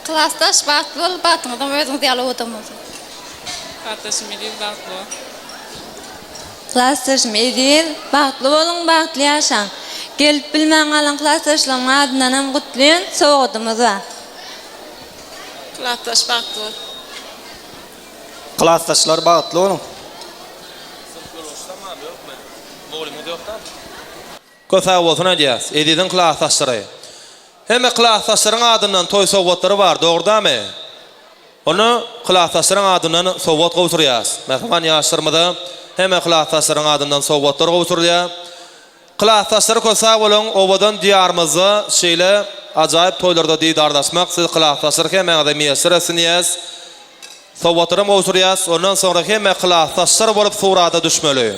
Klastaş bagtly bol, batňydan özüň diýaly otamaz. Qılaqtaş medid bagtly bol. Klastaş medid bagtly bolun, bagtly ýaşaň. Gelip bilmän galan klastaşlaryň adyndan hem gutlaýan sowgadymyz bar. Qılaqtaş bagtly bol. Qılaqtaşlar bagtly bolun. Köse bolsun edýäs. Edidin qılaqtaşlary. Hemme qılaqtaşlaryň adyndan toý sowgatlary bar, dogurdamy? Onu qılaqtaşlaryň adyndan sowgat gowsurýas. Mehman ýaşdyrmada hemme qılaqtaşlaryň adyndan sowgatlar gowsurýar. Qılaqtaşlary köse bolan obadan diýarymyzda şeýle ajaýyp toýlarda diýdardaşmak, siz qılaqtaşlar hemmeňde meýeseresiniz. Sowgatlarym gowsurýas, ondan sonra hemme qılaqtaşlar bolup surata düşmeli.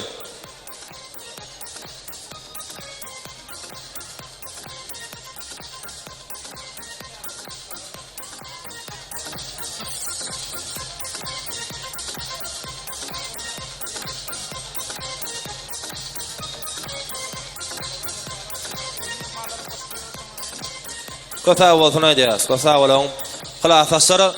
Köse bolsun edýäs, köse bolan qılaqtaşlar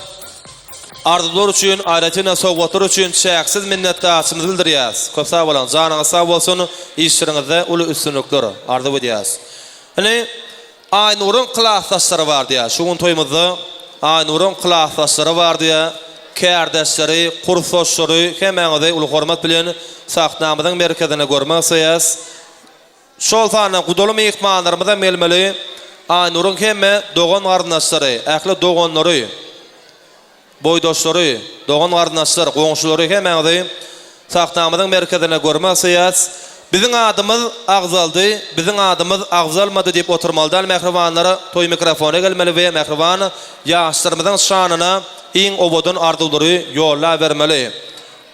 ardylar üçin, aýratynda sowgatlar üçin şäksiz minnetdarçylygyny bildirýäs. Köse bolan janyňyz sag bolsun, işleriňizde uly üstünlikler ardy edýäs. Hani Aynurun qılaqtaşlary bar diýär. Şuň toýmyzda Aynurun qılaqtaşlary bar diýär. Kärdeşleri, kursoşlary hemmeňizi uly hormat bilen sahtnamyzyň merkezine görmekseýäs. Şol sany gudaly mehmanlarymyzdan melmeli. Aynurun hemme dogan garnaşlary, ähli doganlary, boýdaşlary, dogan garnaşlary, goňşulary hemmeňizi sahtnamyzyň merkezine görmekseýäs. Biziň adymyz agzaldy, biziň adymyz agzalmady diýip oturmaldan mehribanlara toý mikrofona gelmeli we mehriban ýaşdyrmyzyň şanyna iň obadan ardylary ýolla bermeli.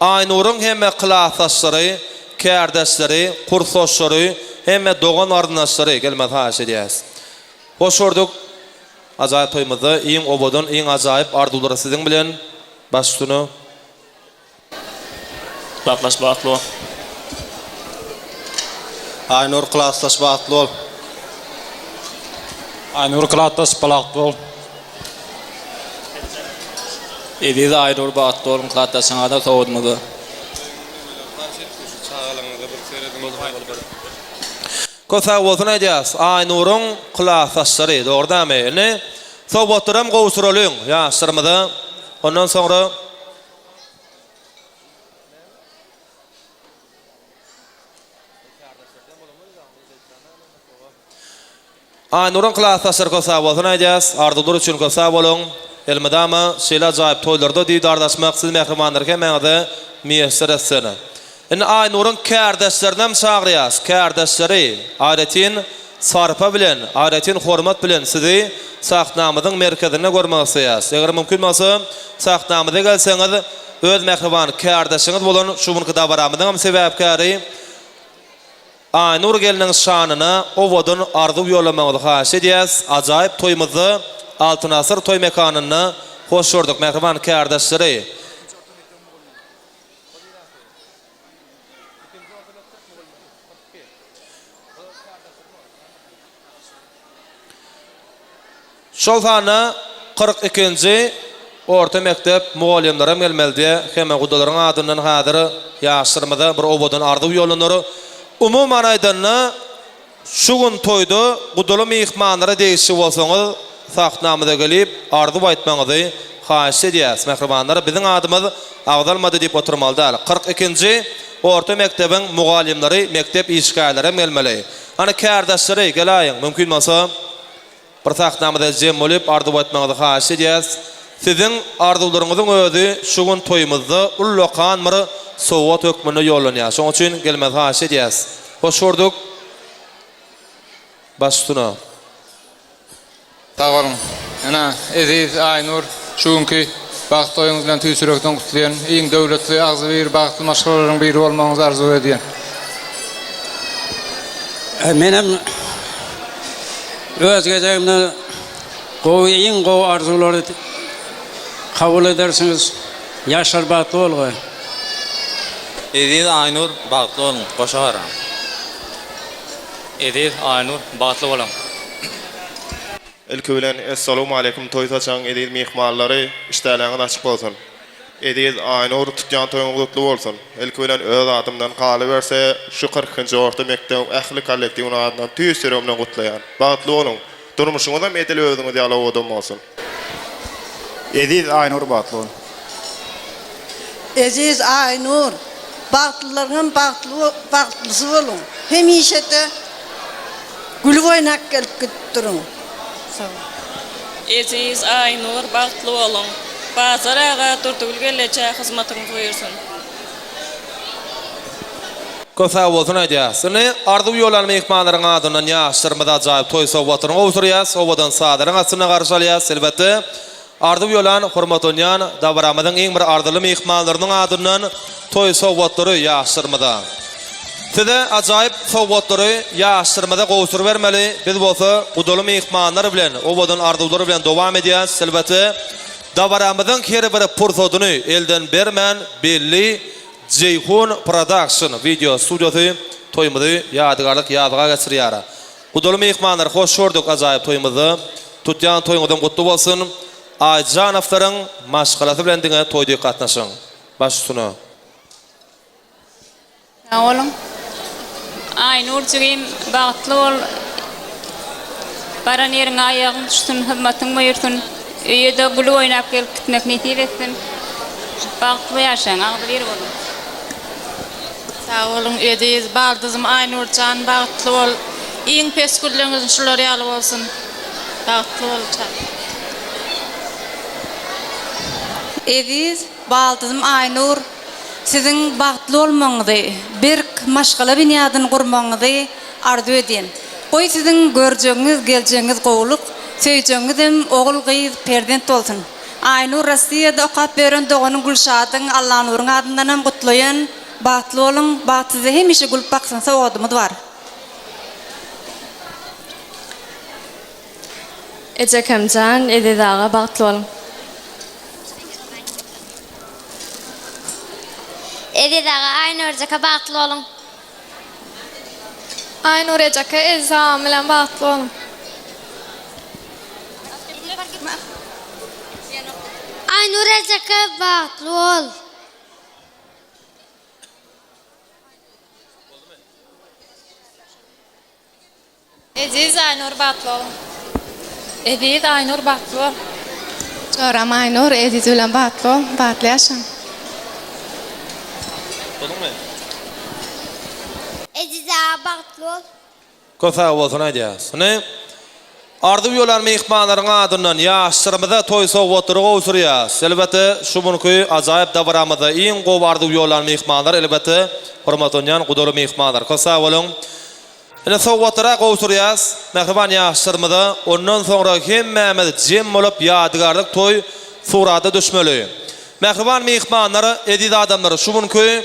Aynurun hemme qılaqtaşlary, kärdeşleri, kursoşlary, hemme dogan garnaşlary gelmeli haýyş edýäs. Hoş gördük. Ajaýyp toýmyzda iň obadan iň ajaýyp ardylary siziň bilen başlyny. Qılaqtaş bagtly bol. Aynur qılaqtaş bagtly bol. Aynur qılaqtaş bagtly bol. Edid Aynur bagtly bol, qılaqtaşyň ady sowgatmyzy. Köse bolsun edýäs. Aynurun qılaqtaşlary, dogurdamy? Ne? Sowgatlarym gowsuralyň, ýaşdyrmada. Ondan sonra Aynurun qılaqtaşlary köse bolsun edýäs. Ardylar üçin köse bolun. Elmedama şeýle ajaýyp toýlarda diýdardaşmak, siz mehrimanlara hemmeňize meýeseresini. Ine Aynurun kärdeşlerinden çağırýas. Kärdeşleri aýratyn sarpa bilen, aýratyn hormat bilen sizi sahtnamyzyň merkezine görmekseýäs. Eger mümkin bolsa, sahtnamyza gelseňiz, öz mehriban kärdeşiňiz bolan şu bunky dabaramyzyň sebäpkary Aynur geliniň şanyna owadan ardyp ýolamagyny haýyş edýäs. Ajaýyp toýmyzy Altyn asyr toý mekanyny hoş gördük mehriban kärdeşleri. Şol sany 42-nji orta mektep mugallimlary gelmeli. Hemme gudalaryň adyndan häzir ýaşdyrmada bir obadan ardyp ýolanary. Umuman aýdanda şu gün toýda gudaly mehmanlara deýişi bolsaňyz, sahtnamada gelip ardy aýtmaňyzy haýyş edýäs. Mehribanlar, biziň adymyz agdalmady diýip oturmaly däl. 42-nji orta mektebiň mugallimleri, mektep işgärleri gelmeli. Ana kärdaşlary gelaýyň, mümkin bolsa bir sahtnamada jem bolup ardy aýtmaňyzy haýyş edýäs. Siziň arzuwlaryňyzyň özü şu gün toýumyzda ullokan bir sowgat hökmüne ýollanýar. Şoň üçin gelmez haýyş edýäs. Hoş gördük. Baştuna. Sağ olun. Ana Aziz Aynur şuňky baht toýuňyz bilen tüýsürekden gutlaýan iň döwletli agzy bir bahtly maşgalaryň biri bolmagyňyzy arzu edýän. Menem öz gezegimde goýyň go arzulary kabul edersiniz. Yaşar bahtly bolgy. Aziz Aynur bahtly bolun, goşagara. Aziz Aynur bahtly bolan. İlk bilen assalamu alaykum toy saçan edil mehmanlary işleriniz açyk bolsun. Edil Aynur tutjan toýuňyz gutly bolsun. İlk bilen öz adymdan galy berse şu 40-njy orta mektep ähli kollektiwiň adyndan tüýsürekden gutlaýan. Bahtly bolun. Durmuşyňyzda edil özüňiz ýaly odam bolsun. Aziz Aynur bahtly bolun. Aziz Aynur bahtlylaryň bahtlysı bolun. Hemişe de gül oynak gelip gitdirin. Aziz Aynur bahtly bolun. Bazar ağa durdugyl gelýär hyzmatyňyz buyursun. Köse bolsun aýdýas. Seni arzuw ýolan mehmanlaryň adyndan ýaşdyrmada ajaýyp toý sowgatyny gowsurýas, owadan sadaryň asyna garşalýas. Elbetde arzuw ýolan hormatlanýan dawramynyň iň bir arzuly mehmanlarynyň adyndan toý sowgatlary ýaşdyrmada. Size ajaýyp sowgatlary ýaşdyrmada gowsur bermeli. Biz bolsa gudaly mehmanlar bilen, owadan arzuwlary bilen dowam edýäs. Elbetde dawramynyň her bir pursatyny elden bermän belli Ceyhun Production video studiosy toýumyzy ýadgarlyk ýadyga geçirýär. Gudaly mehmanlar, hoş gördük ajaýyp toýumyzy. Tutýan toýuňyzdan gutly bolsun. Aýjanowlaryň maşgalasy bilen diňe toýda gatnaşyň. Başsyna. Sağ olun. Aynur jigim bahtly bol. Baran ýeriň aýagyň düşsün, hyzmatyň buyursun. Öýde gül oýnap gelip gitmek niýet etsin. Bahtly ýaşaň, agdy bir bolun. Sağ olun, Aziz baldızım Aynurcan bahtly bol. Iň peskürleriňiz şular ýaly bolsun. Bahtly bol. Aziz baldızım Aynur, siziň bahtly bolmaňyzy, bir maşgala binýadyny gurmaňyzy arzu edýän. Goý siziň görjegiňiz, geljegiňiz gowluk, söýjegiňiz hem ogul gyz perdent bolsun. Aynur Rossiýada okap beren doganyň Gülşadyň Allah nuruň adyndan hem gutlaýan, bahtly bolun, bahtyzy hemişe gülüp baksyn sowgadymyz bar. Ejekemjan ededaga bahtly bolun. Ededaga Aynur jaka bahtly bolun. Aynur ejeke ezam bilen bahtly bolun. Aynur jaka bahtly bol. Aziz Aynur bahtly bolun. Aziz Aynur bahtly bol. Çoram Aynur Aziz bilen bahtly bol, bahtly ýaşaň. Aziz bahtly bol. Köse bolsun aýdýas. Seni arzuw ýolan mehmanlaryň adyndan ýaşdyrmada toý sowgatlary gowsurýas. Elbetde şu bunky ajaýyp dawramyda iň gow arzuw ýolan mehmanlar elbetde hormatlanýan gudaly mehmanlar. Köse bolun. Ene sowgatlara gowsurýas, mehriban ýaşdyrmada, ondan soňra hemmämiz jem bolup ýadgarlyk toý surata düşmeli. Mehriban mehmanlar, ediz adamlar şu bunky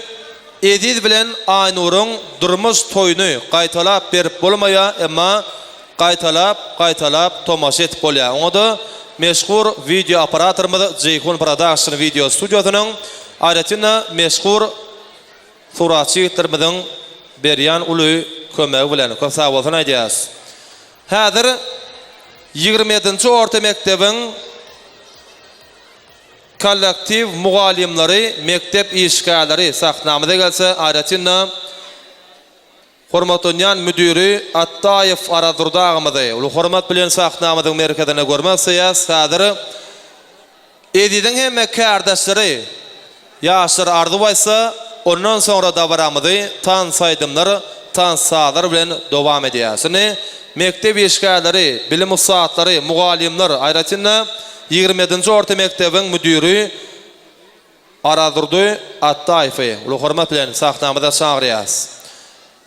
ediz bilen Aynuryň durmuş toýuny gaýtalap berip bolmaýa, emma gaýtalap tomaşa etip bolýar. Oňa meşhur video operatorymyz Ceyhun Production video studiosynyň aýratynda meşhur suratçylarymyzyň berýän uly kömegi bilen köse bolsun aýdýas. Häzir 27-nji orta mektebiň kollektiv mugallimleri, mektep işgärleri sahnamyza gelse aýratynda Hormatlanýan müdiri Attaýew aradurdagymyzy, ulu hormat bilen saxnamyzyň merkezine görmek isteýäs. Häzir Edidiň hemme kardeşleri ýaşlar ardy bolsa, ondan sonra da baramyzy tan saýdymlar, tan saýdar bilen dowam edýäsini. Mektep işgärleri, bilim ustatlary, mugallimler, aýratynda 20-nji orta mektebiň müdiri aradurdy Attaýew. Ulu hormat bilen saxnamyza çagyrýas.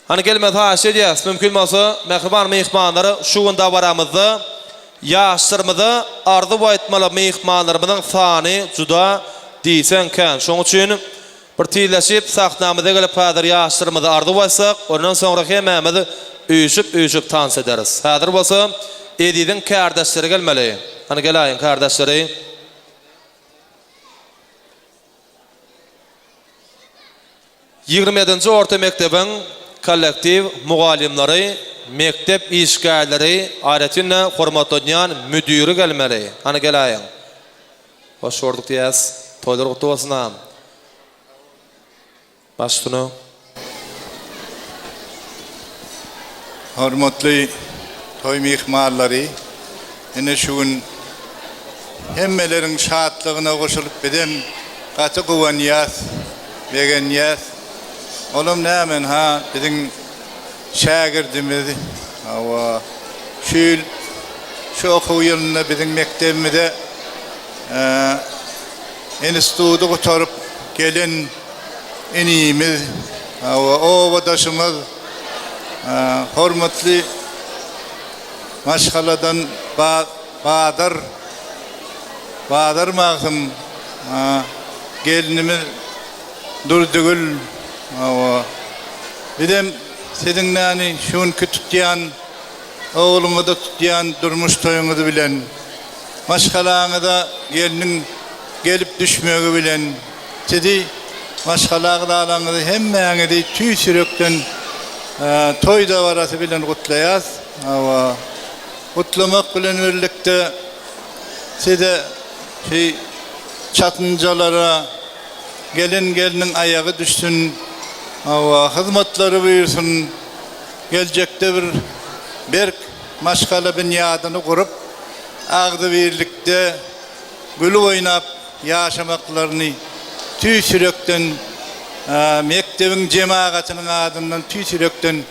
Hani gelmez haş edýäs, mümkin bolsa mehriban mehmanlary şu günde baramyzda ýaşlarymyzy ardy boýatmaly mehmanlarymyzyň sany juda diýsen kan. Şoň üçin bir tiýleşip saxnamyza gelip häzir ýaşlarymyzy ardy boýsak, ondan soňra hemmemiz üýüşip tans ederiz. Häzir bolsa Edidiň kardeşleri gelmeli. Hani gelaýyn kardeşleri. Ýigrimedinji orta mektebiň kollektiv mugallimleri, mektep işgärleri, aýratynda hormatlanýan müdiri gelmeli. Hani gelaýyn. Hoş gördük diýäs. Toýlar gutly bolsun. Başlyny. Hormatly toy mehmanlary, ene şu gün hemmeleriň şatlygyna goşulyp beden gaty gowanýas, begenýas. Olam nämen ha biziň şagirdimiz, awa şu okuw ýylyna biziň mektebimizde institutu gotaryp gelen enimiz, awa owadaşymyz, hormatly Maşgaladan Badar Magzym gelinimiz Durdugul, awa bidem siziň näni şuň tutýan oğluňyzy tutýan durmuş toýuňyzy bilen maşgalaňyza geliniň gelip düşmegi bilen sizi maşgalaňyza alaňyzy hemmeňizi tüý sürekden toy dawarasy bilen gutlaýas. Awa gutlamak bilen birlikde size çatıncalara geliniň ayagy düşsün, awa hyzmatlary buyursun, geljekde bir berk maşgala binýadyny gurup, agdy birlikde gül oýnap ýaşamaklaryny tüý sürekden mektebiň jemaatynyň adyndan tüý sürekden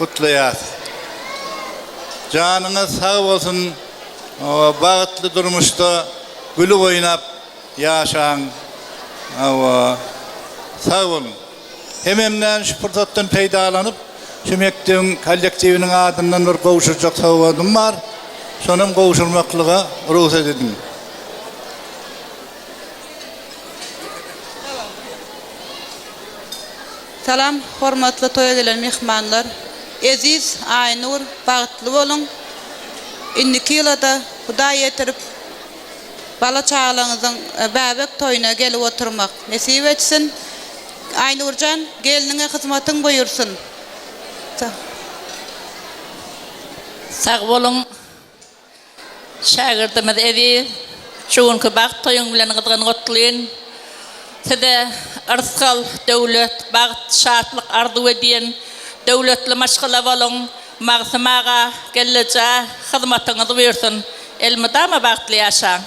gutlaýas. Janyňyz sag bolsun, bagtly durmuşda gül oýnap ýaşaň. Awa sag bolun. Hememden şu fırsatdan peýdalanyp şu mektebiň kollektiwiniň adyndan bir gowşurjak sowgadym bar. Şonam gowşurmaklyga ruhsat edin. Salam, hormatly toy edilen mehmanlar. Eziz, Aynur, bagtly bolun. Indiki ýylda Hudaý ýetirip bala çağlaňyzyň bäbek toýuna gelip oturmak nesip etsin. Aynurjan, geliniňe hyzmatyň buyursun. Sag bolun. Şagirdimiz edi. Şuňky bagt toýuň bilen gyzgyn gotlaýyn. Size arskal döwlet bagt şatlyk ardy edýän döwletli maşgala bolun. Magsymaga gelleje hyzmatyňyzy buyursun. Elmydama bagtly ýaşaň.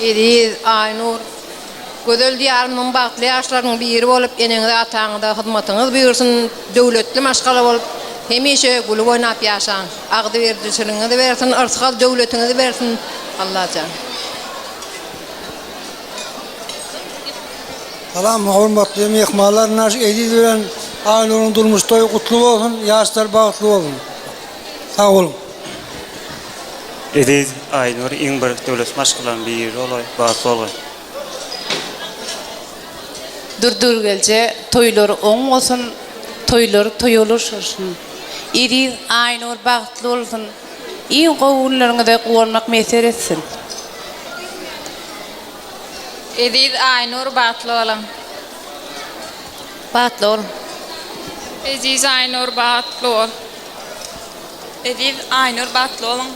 Ediz, Aynur, gözel diyarymyň bagtly ýaşlaryň biri bolup, eneňize ataňyza hyzmatyňyz buyursun, döwletli maşgala bolup, hemişe gül oýnap ýaşaň. Agdy berdiçiliňizi bersin, arskal döwletiňizi bersin. Allahyjam. Salam, hormatly mehmanlar, naş Ediz bilen Aynur'un durmuş toýu gutly bolsun, ýaşlar bagtly bolsun. Sag bolun. Ediz, Aynur, iň bir döwlet maşgalaryň biri bolay, bagtly bolay. Durdur gelje toýlary oň bolsun, toýlary toýulurşyn. Ediz, Aynur bagtly bolsun. Iň gowullaryňyza gowunmak meser etsin. Ediz, Aynur, bagtly bolan. Bagtly bol. Ediz, Aynur, bagtly bol. Ediz, Aynur, bagtly bolan.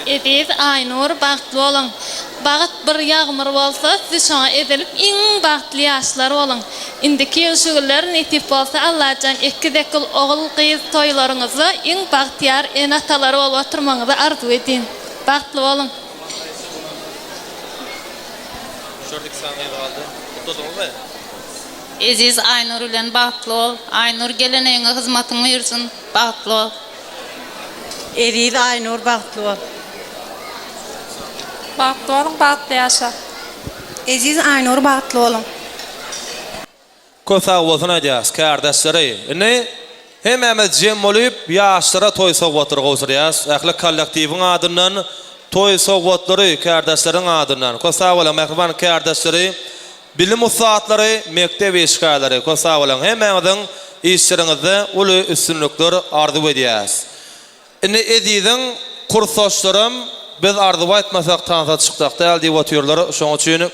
Ediz, Aynur, bagtly bolan. Bagat bir yağmur bolsa, siz şoňa edilip iň bagtly ýaşlar bolan. Indiki ýöşügler netip bolsa Allahjan iki dekil oğul gyz toýlaryňyzy iň bagtyar enatalary bolup oturmaňyzy arzu edin. Bagtly bolun. Şurdik sana galdy. Tutdunmy? Eziz Aynur bilen bagtly ol. Aynur geleneğine hyzmatyny ýürsin. Bagtly ol. Eziz Aynur bagtly ol. Bagtly olun, bagtly ýaşa. Eziz Aynur bagtly olun. Kösa bolsun aýdýas, kardeşleri. Ine hememiz jem bolup ýaşlara toý sowgatlar gowsurýas. Ähli kollektiwiň adyndan toý sowgatlary kardeşleriň adyndan. Kösa bolan mehriban kardeşleri, bilim usatlary, mektep eşgalary. Kösa bolan hememiziň işleriňizde uly üstünlükler arzu edýäs. Ine ediň kursdaşlarym biz arzu etmesak tansa çykdak däl diýip oturýarlar. Şoň üçin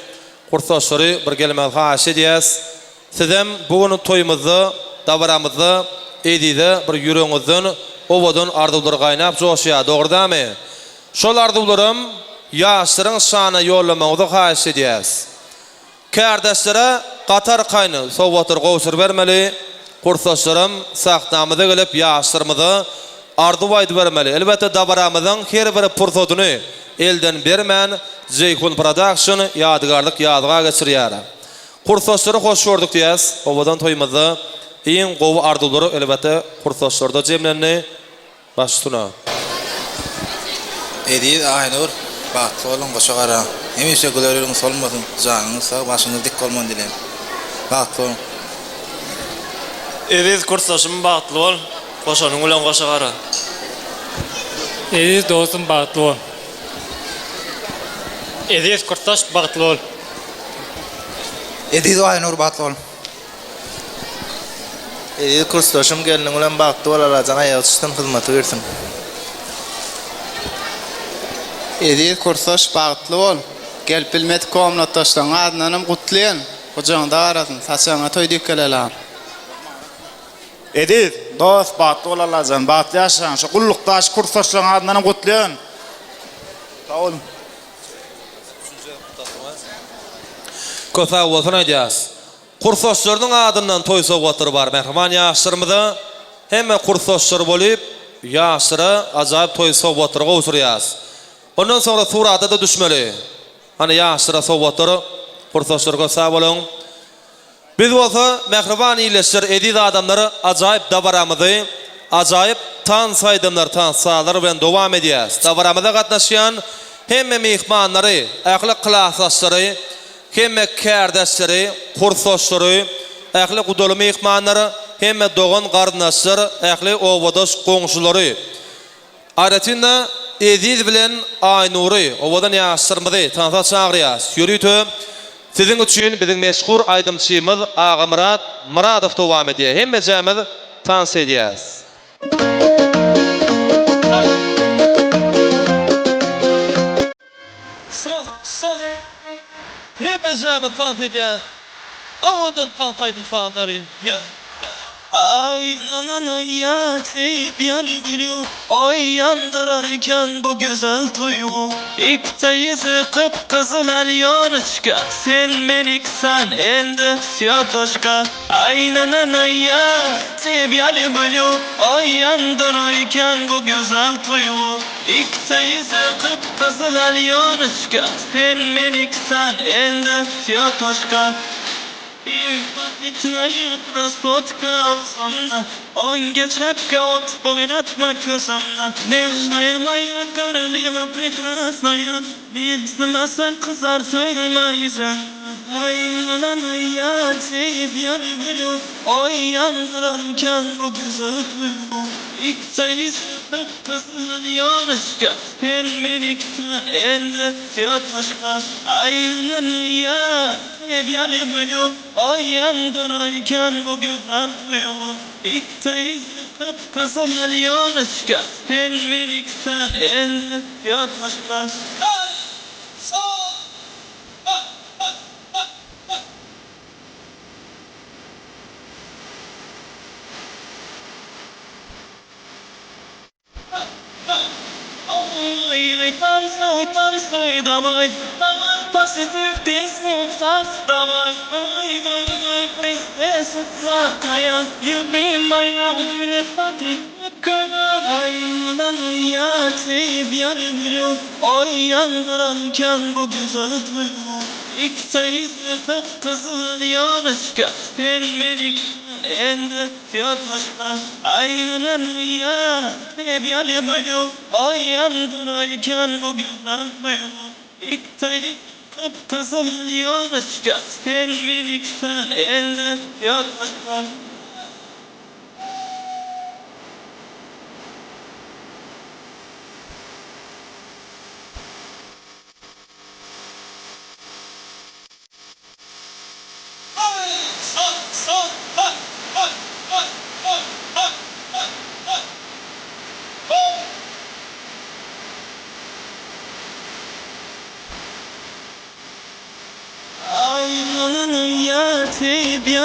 kursdaşlary bir gelmek haýyş edýäs. Sizem bugün toýumyzda, dabaramyzda, edide bir ýüregiňizden owadan arzular gaýnap joşýar, dogurdamy? Şol arzularym ýaşlaryň şana ýollamagyny haýyş edýäs. Kardeşlere gatar gaýny sowgatlar gowsur bermeli, kursdaşlarym saxtamyza gelip ýaşlarymyzy arzu aýdyp bermeli. Elbetde dabaramyzyň her bir pursatyny elden bermän Jeyhun Production ýadgarlyk ýadyga geçirýär. Kursdaşlary hoş gördük diýäs. Owadan toýmazda iň gowy ardulary elbetde kursdaşlarda jemlenni başlyna. Ediz Aynur bagtly bolun goşagara. Hemişe gülerligiň solmasyn, janyňyz sag, başyňyz dik bolman dilerim. Bagtly bolun. Ediz kursdaşym bagtly bol, goşanyň bilen goşagara. Ediz dostum bagtly bol. Ediz kursdaş bagtly bol. Ediz Aynur bagtly bolun. Ediz kursdaşym geliniň bilen bagtly bolalaryň aýatysdan hyzmaty bersin. Ediz kursdaş bagtly bol. Gelip bilmet komnatdaşlaryň adynam gutlaýan. Hojaňda arasyn, saçaňa toý dikkeler. Ediz dost bagtly bolalaryň, bagtly ýaşaň, şu gullukdaş kursdaşlaryň adynam gutlaýan. Sag olun. Kösa bolsun aýdýas. Kursdaşlaryň adyndan toý sowgatlary bar. Mehriban ýaşlarymyza hemme kursdaşlar bolup ýaşlara ajaýyp toý sowgatlary gowsurýas. Ondan sonra surata da düşmeli. Hani ýaşlara sowgatlary kursdaşlarga sag bolun. Biz bolsa mehriban iýleşler ediz adamlary ajaýyp dabaramyzy, ajaýyp tan saýdymlar, tan salar bilen dowam edýäs. Dabaramyza gatnaşýan hemme mehmanlary, ähli klassdaşlary, hemme kardeşleri, kursdaşlary, ähli gudaly mehmanlary, hemme dogan gardaşlar, ähli owadaş goňşulary. Adatynda Ediz bilen Aynury owadan ýaşlarymyzy tansa çagyrýas. Ýürüýtü siziň üçin biziň meşhur aýdymçymyz Ağa Muradow dowam edýär. Hemme jämiz tansa edýäs. Hemme jämiz tansa edýäs. Owadan tansa edýär. Ay nanana teyip yanıyor. Oy yandırarken bu güzel duygu. İpteyizi kıpkızıl alıyoruşka. Sen meniksen elde siyotoşka. Ay nanana teyip yanıyor. Oy yandırarken bu güzel duygu. İpteyizi kıpkızıl alıyoruşka. Sen meniksen elde siyotoşka. İçine prostotka olsana. On geçepke ot boynatma kösamdan. Nevşayılaya karalıyla prekrasnaya. Bilsin kızar söylemeysen. Ay nanaya teyip yanıyor. Oy yandırarken bu güzel duygu. İlk sayısı kızlanıyor aşka. Sen menikten elde siyotoşka. Ay nanaya teyip yanıyor. Oy yandırarken bu güzel duygu. İlk sayısı kızlanıyor aşka. Sen menikten elde siyotoşka. Yandıranken bu güzel duygu İlk teyze kızıl yarışka Vermedik ende fiyatlaşlar Aynen ya hep yanımıyor O yandıranken bu güzel duygu İlk teyze kızıl yarışka Vermedik ende fiyatlaşlar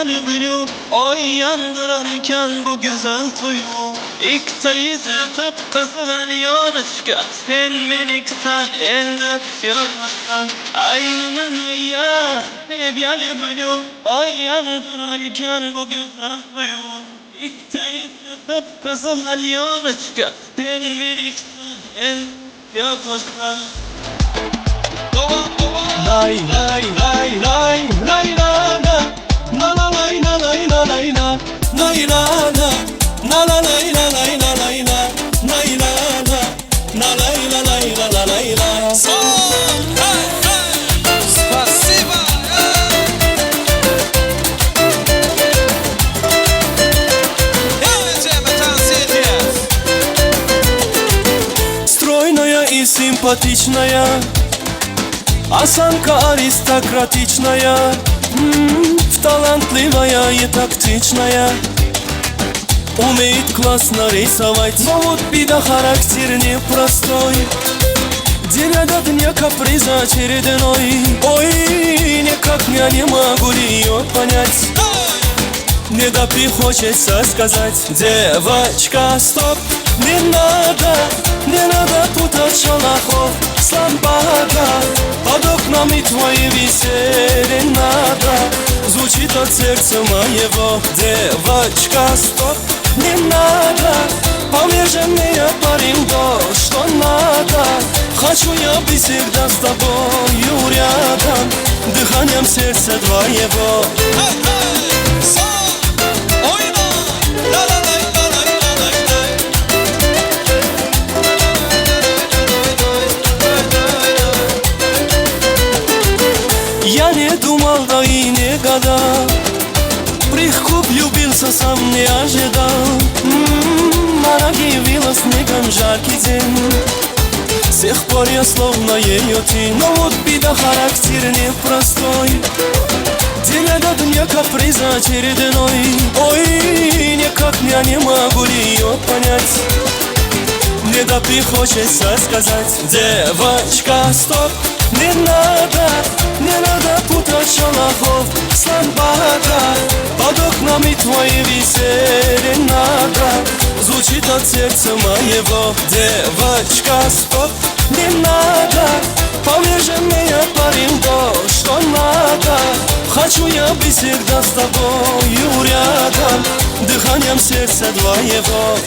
yanımıyor O yandıranken bu güzel duygu İlk teyze kızıl yarışka Sen meniksen elde fiyatlaşsan Aynen ya hep yanımıyor O yandıranken bu güzel duygu İlk teyze kızıl yarışka Sen meniksen elde fiyatlaşsan Lay lay lay lay lay la la la la lay la lay la lay la lay la la la la lay la lay la lay la lay la la la lay la lay la la lay la Спасибо! Стройная и симпатичная Осанка аристократичная Талантливая и тактичная Умеет классно рисовать Но вот беда, характер непростой День ото дня каприза очередной Ой, никак я не могу ее понять Не допи хочется сказать Девочка, стоп, не надо путать шалахов с лампада Под окнами твои висели надо Звучит от сердца моего Девочка, стоп, не надо Поверь мне, парень, то, что надо Хочу я быть всегда с тобою рядом Дыханием сердца твоего Я не думал, да и не гадал Легко влюбился, сам не ожидал Она явилась снегом жаркий день С тех пор я словно ее тень Но вот беда, характер непростой День ото дня каприза очередной Ой, никак я не могу ее понять Не допи хочется сказать Девочка, стоп, не надо путать шалахов с лампада Под окнами твои висели надо Звучит от сердца моего Девочка, стоп, не надо Поверь мне, парень, то, что надо Хочу я быть всегда с тобою рядом Дыханием сердца твоего